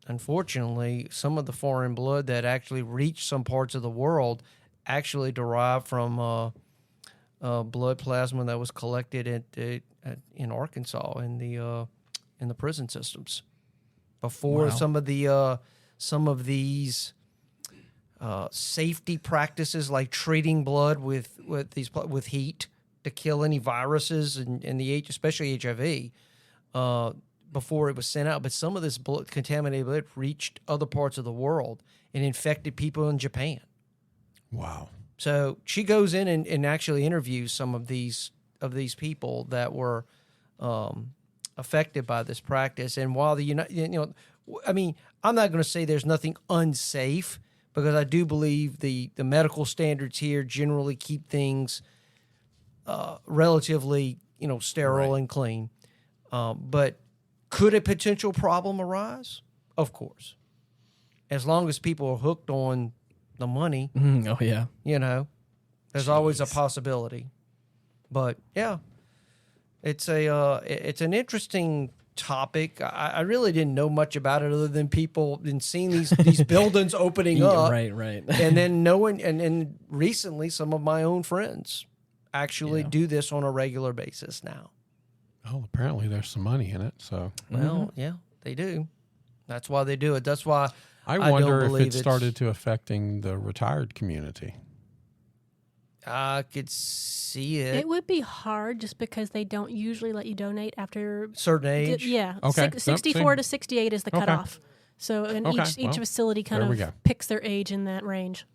Unfortunately, some of the foreign blood that actually reached some parts of the world actually derived from blood plasma that was collected in Arkansas in the in the prison systems. Before some of these safety practices, like treating blood with heat to kill any viruses and especially HIV, before it was sent out. But some of this contaminated blood reached other parts of the world and infected people in Japan. Wow. So she goes in and actually interviews some of these people that were affected by this practice. And while I'm not going to say there's nothing unsafe, because I do believe the medical standards here generally keep things relatively, sterile and clean. But could a potential problem arise? Of course. As long as people are hooked on the money. Oh, yeah. There's always a possibility. But, yeah, it's an interesting topic. I really didn't know much about it other than people and seeing these buildings opening up. Right. And then knowing, and recently some of my own friends actually do this on a regular basis now. Oh, apparently there's some money in it. So, well, yeah, they do. That's why they do it. That's why I wonder if it started to affecting the retired community. I could see it. It would be hard just because they don't usually let you donate after certain age. Yeah. Okay. 64 to 68 is the cutoff. So and each facility kind of picks their age in that range.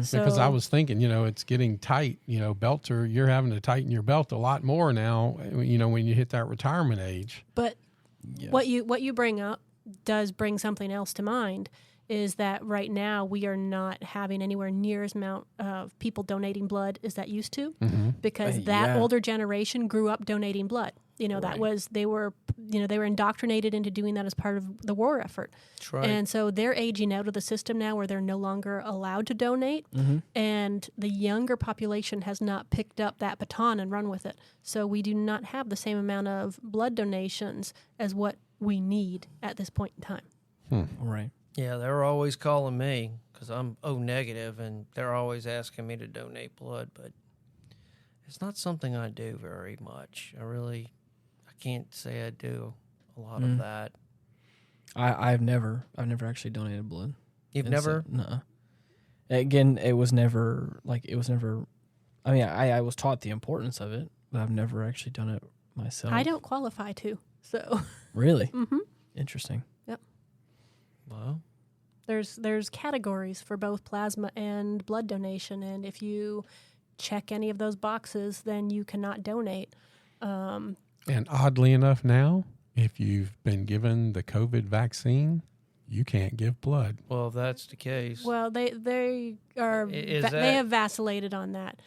So, because I was thinking, it's getting tight. You're having to tighten your belt a lot more now, when you hit that retirement age. But what you bring up does bring something else to mind, is that right now we are not having anywhere near as amount of people donating blood as that used to, because that older generation grew up donating blood. That was, they were indoctrinated into doing that as part of the war effort. That's right. And so they're aging out of the system now where they're no longer allowed to donate. And the younger population has not picked up that baton and run with it. So we do not have the same amount of blood donations as what we need at this point in time. Right. Yeah, they're always calling me because I'm O negative, and they're always asking me to donate blood, but it's not something I do very much. I can't say I do a lot of that. I've never actually donated blood. You've never? No. Again, it was never. I mean, I was taught the importance of it, but I've never actually done it myself. I don't qualify to, so. Really? Interesting. Yep. Well, there's categories for both plasma and blood donation, and if you check any of those boxes, then you cannot donate. And oddly enough, now, if you've been given the COVID vaccine, you can't give blood. Well, if that's the case. Well, they have vacillated on that.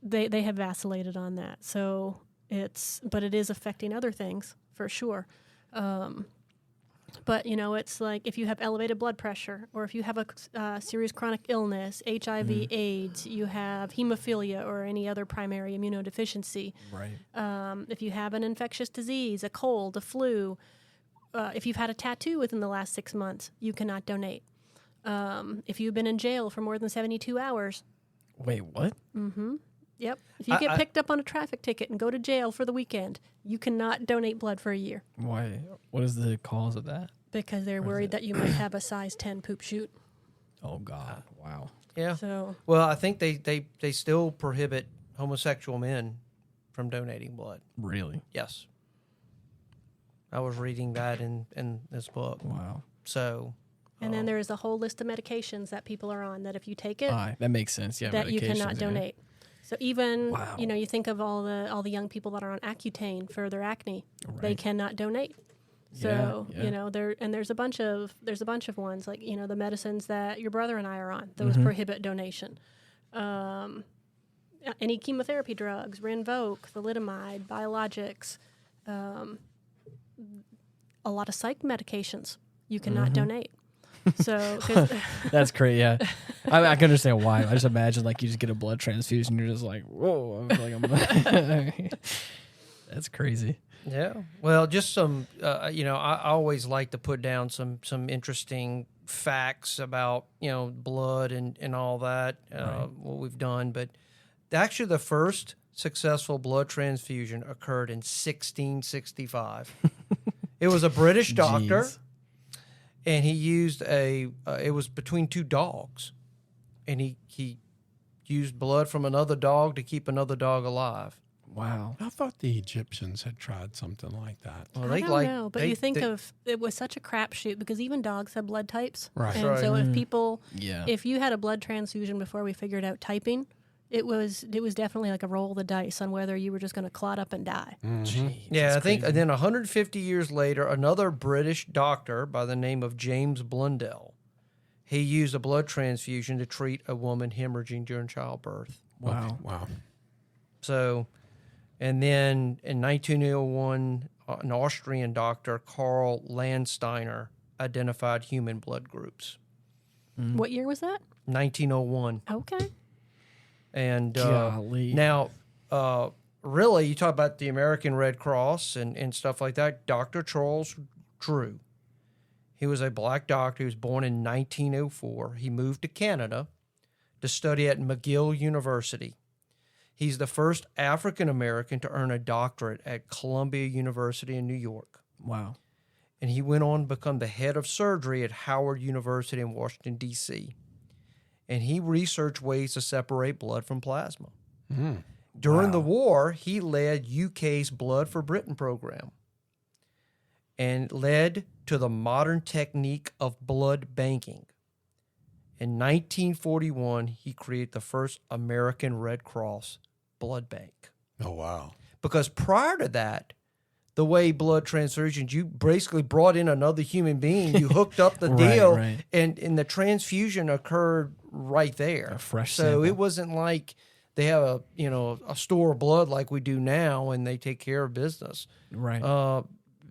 They have vacillated on that. So but it is affecting other things for sure. But, it's like if you have elevated blood pressure, or if you have a serious chronic illness, HIV, AIDS, you have hemophilia or any other primary immunodeficiency. Right. If you have an infectious disease, a cold, a flu, if you've had a tattoo within the last 6 months, you cannot donate. If you've been in jail for more than 72 hours. Wait, what? Yep. If you get picked up on a traffic ticket and go to jail for the weekend, you cannot donate blood for a year. Why? What is the cause of that? Because they're worried that you might have a size 10 poop chute. Oh, God. Wow. Yeah. So. Well, I think they still prohibit homosexual men from donating blood. Really? Yes. I was reading that in this book. Wow. So. And then there is a whole list of medications that people are on that if you take it, that makes sense. Yeah, that you cannot donate. So even, Wow. You think of all the young people that are on Accutane for their acne, they Right. cannot donate. So, Yeah. there's a bunch of ones like, the medicines that your brother and I are on, those prohibit donation. Any chemotherapy drugs, Rinvoq, thalidomide, biologics, a lot of psych medications, you cannot donate. So that's great. Yeah, I can understand why. I just imagine you just get a blood transfusion, you're just like, whoa! That's crazy. Yeah. Well, just some. I always like to put down some interesting facts about blood and all that. What we've done, but actually the first successful blood transfusion occurred in 1665. It was a British doctor, and he used it was between two dogs, and he used blood from another dog to keep another dog alive. Wow. I thought the Egyptians had tried something like that. Well, I don't know, but you think of it was such a crapshoot because even dogs have blood types. Right. And so if people, Yeah. if you had a blood transfusion before we figured out typing, it was definitely like a roll of the dice on whether you were just going to clot up and die. Yeah, I think then 150 years later, another British doctor by the name of James Blundell, he used a blood transfusion to treat a woman hemorrhaging during childbirth. Wow. Okay. Wow. So, and then in 1901, an Austrian doctor, Karl Landsteiner, identified human blood groups. What year was that? 1901. Okay. And Golly. now, really, you talk about the American Red Cross and stuff like that. Dr. Charles Drew, he was a black doctor. He was born in 1904. He moved to Canada to study at McGill University. He's the first African-American to earn a doctorate at Columbia University in New York. Wow. And he went on to become the head of surgery at Howard University in Washington, D.C. And he researched ways to separate blood from plasma. During the war, he led UK's Blood for Britain program and led to the modern technique of blood banking. In 1941, he created the first American Red Cross blood bank. Oh, wow. Because prior to that, the way blood transfusions, you basically brought in another human being, you hooked up the deal, right. And the transfusion occurred right there. A fresh So sample. it wasn't like they have a store of blood like we do now and they take care of business. Right.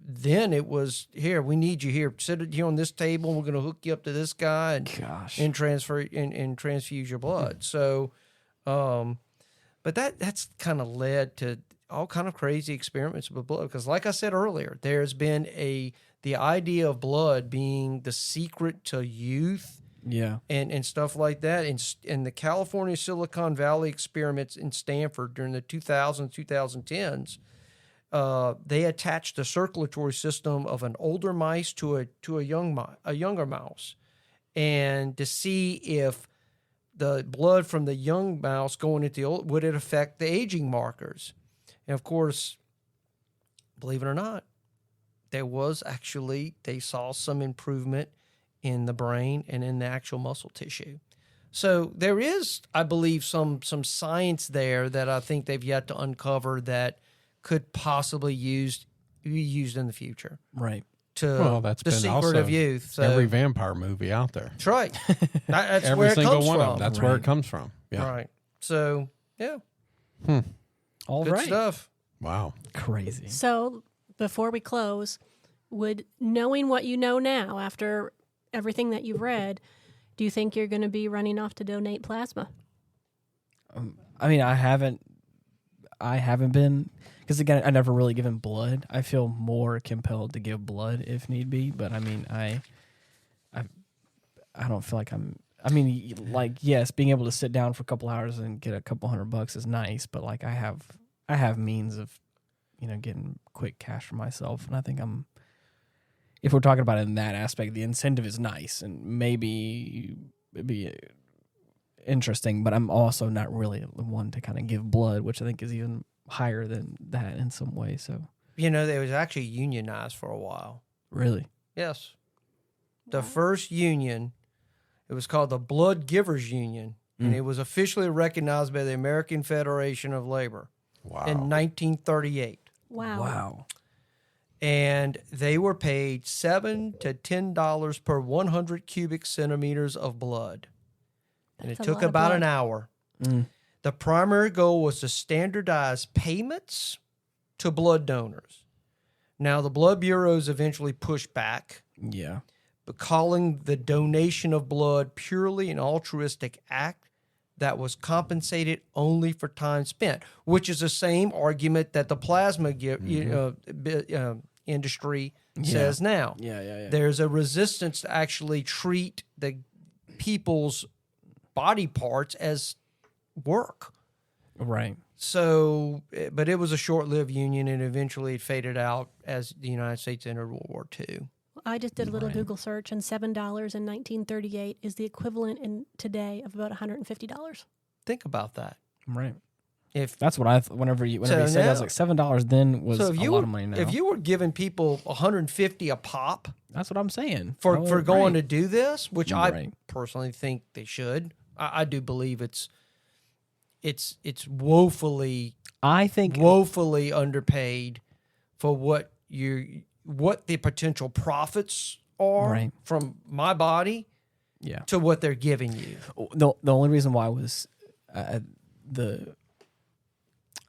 Then it was, here, we need you here. Sit here on this table, and we're going to hook you up to this guy and transfer and transfuse your blood. So, but that's kind of led to all kind of crazy experiments with blood. Because like I said earlier, there's been the idea of blood being the secret to youth. Yeah. And stuff like that. In the California Silicon Valley experiments in Stanford during the 2000s, 2010s, they attached the circulatory system of an older mice to a younger mouse, and to see if the blood from the young mouse going into the old, would it affect the aging markers. And of course, believe it or not, they saw some improvement in the brain and in the actual muscle tissue. So there is, I believe, some science there that I think they've yet to uncover that could possibly be used in the future. Right. That's the been secret also of youth. So, every vampire movie out there. that's right. That's Every where it single comes one from. of them. That's where it comes from. Yeah. Right. So, yeah. All Good right. stuff. Wow. Crazy. So before we close, knowing what you know now after everything that you've read, do you think you're going to be running off to donate plasma? I mean, I haven't been, because again, I never really given blood. I feel more compelled to give blood if need be, but I mean, I don't feel like yes, being able to sit down for a couple hours and get a couple $100 is nice, but like I have means of, getting quick cash for myself, and I think if we're talking about it in that aspect, the incentive is nice and maybe it'd be interesting, but I'm also not really the one to kind of give blood, which I think is even higher than that in some way. So, They was actually unionized for a while. really, Yes. The first union, it was called the Blood Givers Union, and it was officially recognized by the American Federation of Labor in 1938. wow. And they were paid $7 to $10 per 100 cubic centimeters of blood. And That's it a took lot of about blood. an hour. The primary goal was to standardize payments to blood donors. Now, the blood bureaus eventually pushed back, Yeah. but calling the donation of blood purely an altruistic act that was compensated only for time spent, which is the same argument that the plasma industry says now. Yeah. There's a resistance to actually treat the people's body parts as work. Right. So, but it was a short-lived union, and eventually it faded out as the United States entered World War II. I just did a little Google search, and $7 in 1938 is the equivalent in today of about $150. Think about that. Right. If that's what whenever you said that, I was like $7 then was a lot of money now. If you were giving people $150 a pop, that's what I'm saying for going to do this, which I personally think they should. I do believe it's woefully underpaid for what the potential profits are from my body to what they're giving you. The only reason why was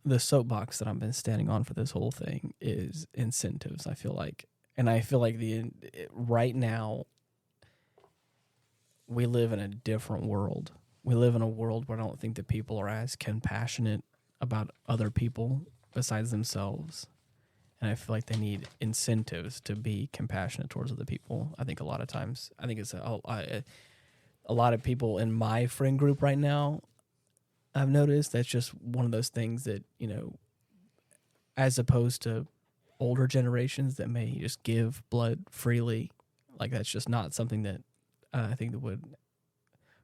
the soapbox that I've been standing on for this whole thing is incentives, I feel like. And I feel like right now we live in a different world. We live in a world where I don't think that people are as compassionate about other people besides themselves. And I feel like they need incentives to be compassionate towards other people. I think a lot of times, it's a lot of people in my friend group right now, I've noticed that's just one of those things that, as opposed to older generations that may just give blood freely, like that's just not something that I think that would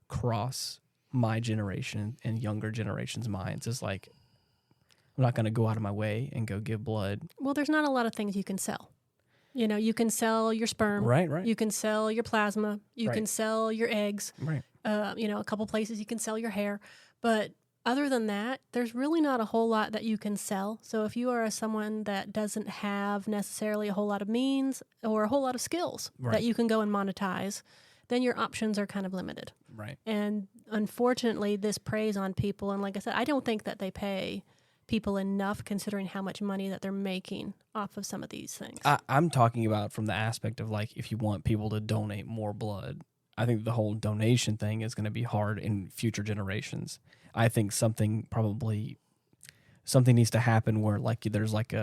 cross my generation and younger generations' minds. It's like, I'm not going to go out of my way and go give blood. Well, there's not a lot of things you can sell. You can sell your sperm. Right. You can sell your plasma. You can sell your eggs. Right. A couple places you can sell your hair. But other than that, there's really not a whole lot that you can sell. So if you are someone that doesn't have necessarily a whole lot of means or a whole lot of skills that you can go and monetize, then your options are kind of limited. Right. And unfortunately, this preys on people. And like I said, I don't think that they pay people enough considering how much money that they're making off of some of these things. I'm talking about from the aspect of like, if you want people to donate more blood, I think the whole donation thing is going to be hard in future generations. I think something needs to happen where like there's like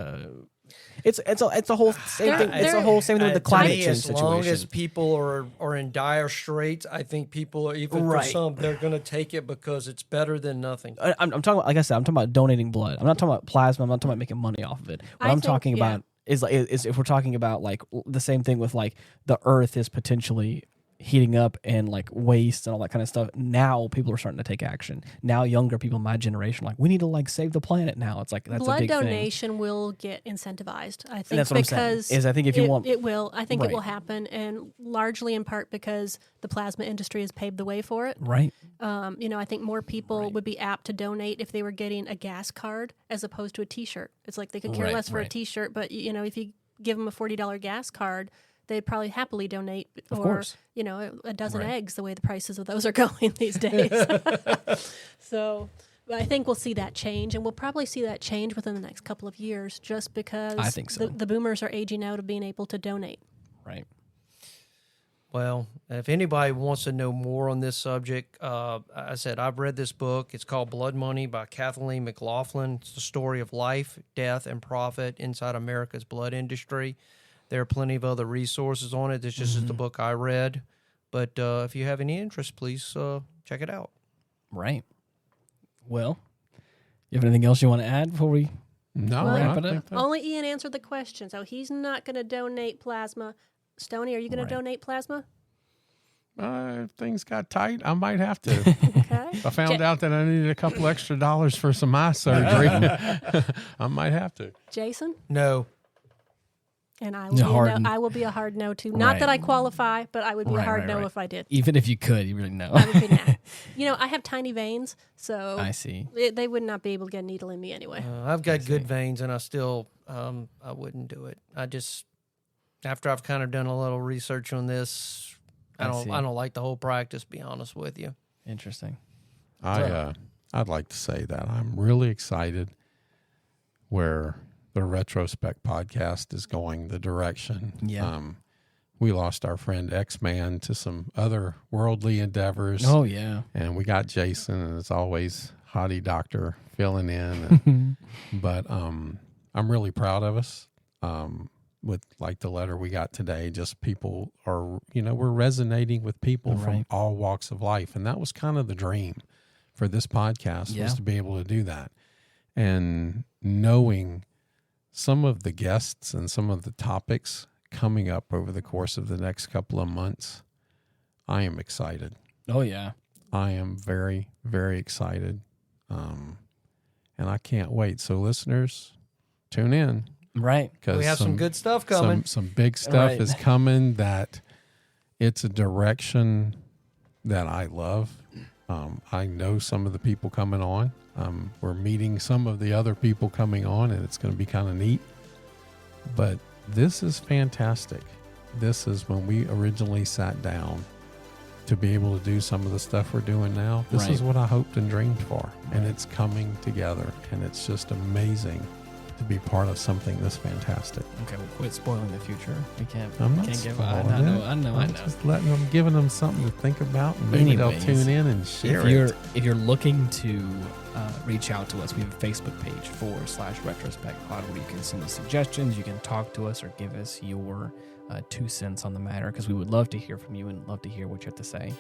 it's a whole same thing. It's a whole same thing with the climate change situation. As long as people are in dire straits, I think people are, even for some, they're going to take it because it's better than nothing. I'm talking about, like I said, I'm talking about donating blood. I'm not talking about plasma. I'm not talking about making money off of it. What I'm talking about is if we're talking about like the same thing with like the Earth is potentially heating up and like waste and all that kind of stuff. Now people are starting to take action. Now younger people in my generation are like, we need to like save the planet now. It's like, that's blood a big donation thing. Will get incentivized, I think, and that's what because I'm saying, is I think if you want it will. I think it will happen, and largely in part because the plasma industry has paved the way for it. Right. I think more people would be apt to donate if they were getting a gas card as opposed to a T-shirt. It's like they could care less for a T-shirt, but if you give them a $40 gas card, they'd probably happily donate a dozen eggs, the way the prices of those are going these days. So I think we'll see that change, and we'll probably see that change within the next couple of years just because I think so. The boomers are aging out of being able to donate. Right. Well, if anybody wants to know more on this subject, I said I've read this book. It's called Blood Money by Kathleen McLaughlin. It's the story of life, death, and profit inside America's blood industry. There are plenty of other resources on it. This just is the book I read. But if you have any interest, please check it out. Right. Well, you have anything else you want to add before we wrap it up? Only Ian answered the question, so he's not going to donate plasma. Stoney, are you going to donate plasma? If things got tight, I might have to. Okay. If I found out that I needed a couple extra dollars for some eye surgery, I might have to. Jason? No. And I will be a hard no too. Not that I qualify, but I would be a hard no if I did. Even if you could, you really know. I would be nah. I have tiny veins, so I see. They would not be able to get a needle in me anyway. I've got good veins, and I still I wouldn't do it. I just, after I've kind of done a little research on this, I don't like the whole practice. Be honest with you. Interesting. I'd like to say that I'm really excited where the Retrospect podcast is going, the direction. Yeah. We lost our friend X-Man to some other worldly endeavors. Oh, yeah. And we got Jason, and it's always Hottie Doctor filling in. But I'm really proud of us with like the letter we got today. Just people are, we're resonating with people from all walks of life. And that was kind of the dream for this podcast Yeah. was to be able to do that. And knowing some of the guests and some of the topics coming up over the course of the next couple of months, I am excited. Oh, yeah. I am very, very excited. And I can't wait. So listeners, tune in. Right. Because We have some good stuff coming. Some big stuff Right. is coming that it's a direction that I love. I know some of the people coming on. We're meeting some of the other people coming on, and it's going to be kind of neat. But this is fantastic. This is when we originally sat down to be able to do some of the stuff we're doing now. This Right. is what I hoped and dreamed for. And Right. it's coming together. And it's just amazing to be part of something this fantastic. Okay, well, quit spoiling the future. We can't. I'm we not can't give. spoiling I know. it. I know. I'm just letting them, giving them something to think about, and maybe Anyways, they'll tune in and share If you're looking to reach out to us, we have a Facebook page /Retrospect Pod where you can send us suggestions. You can talk to us or give us your 2 cents on the matter, because we would love to hear from you and love to hear what you have to say.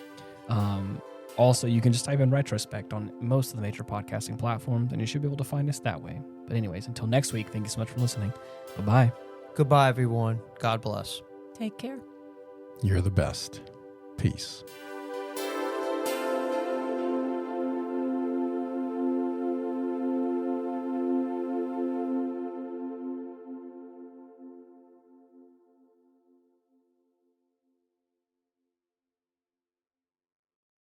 Also, you can just type in Retrospect on most of the major podcasting platforms, and you should be able to find us that way. But anyways, until next week, thank you so much for listening. Bye-bye. Goodbye, everyone. God bless. Take care. You're the best. Peace.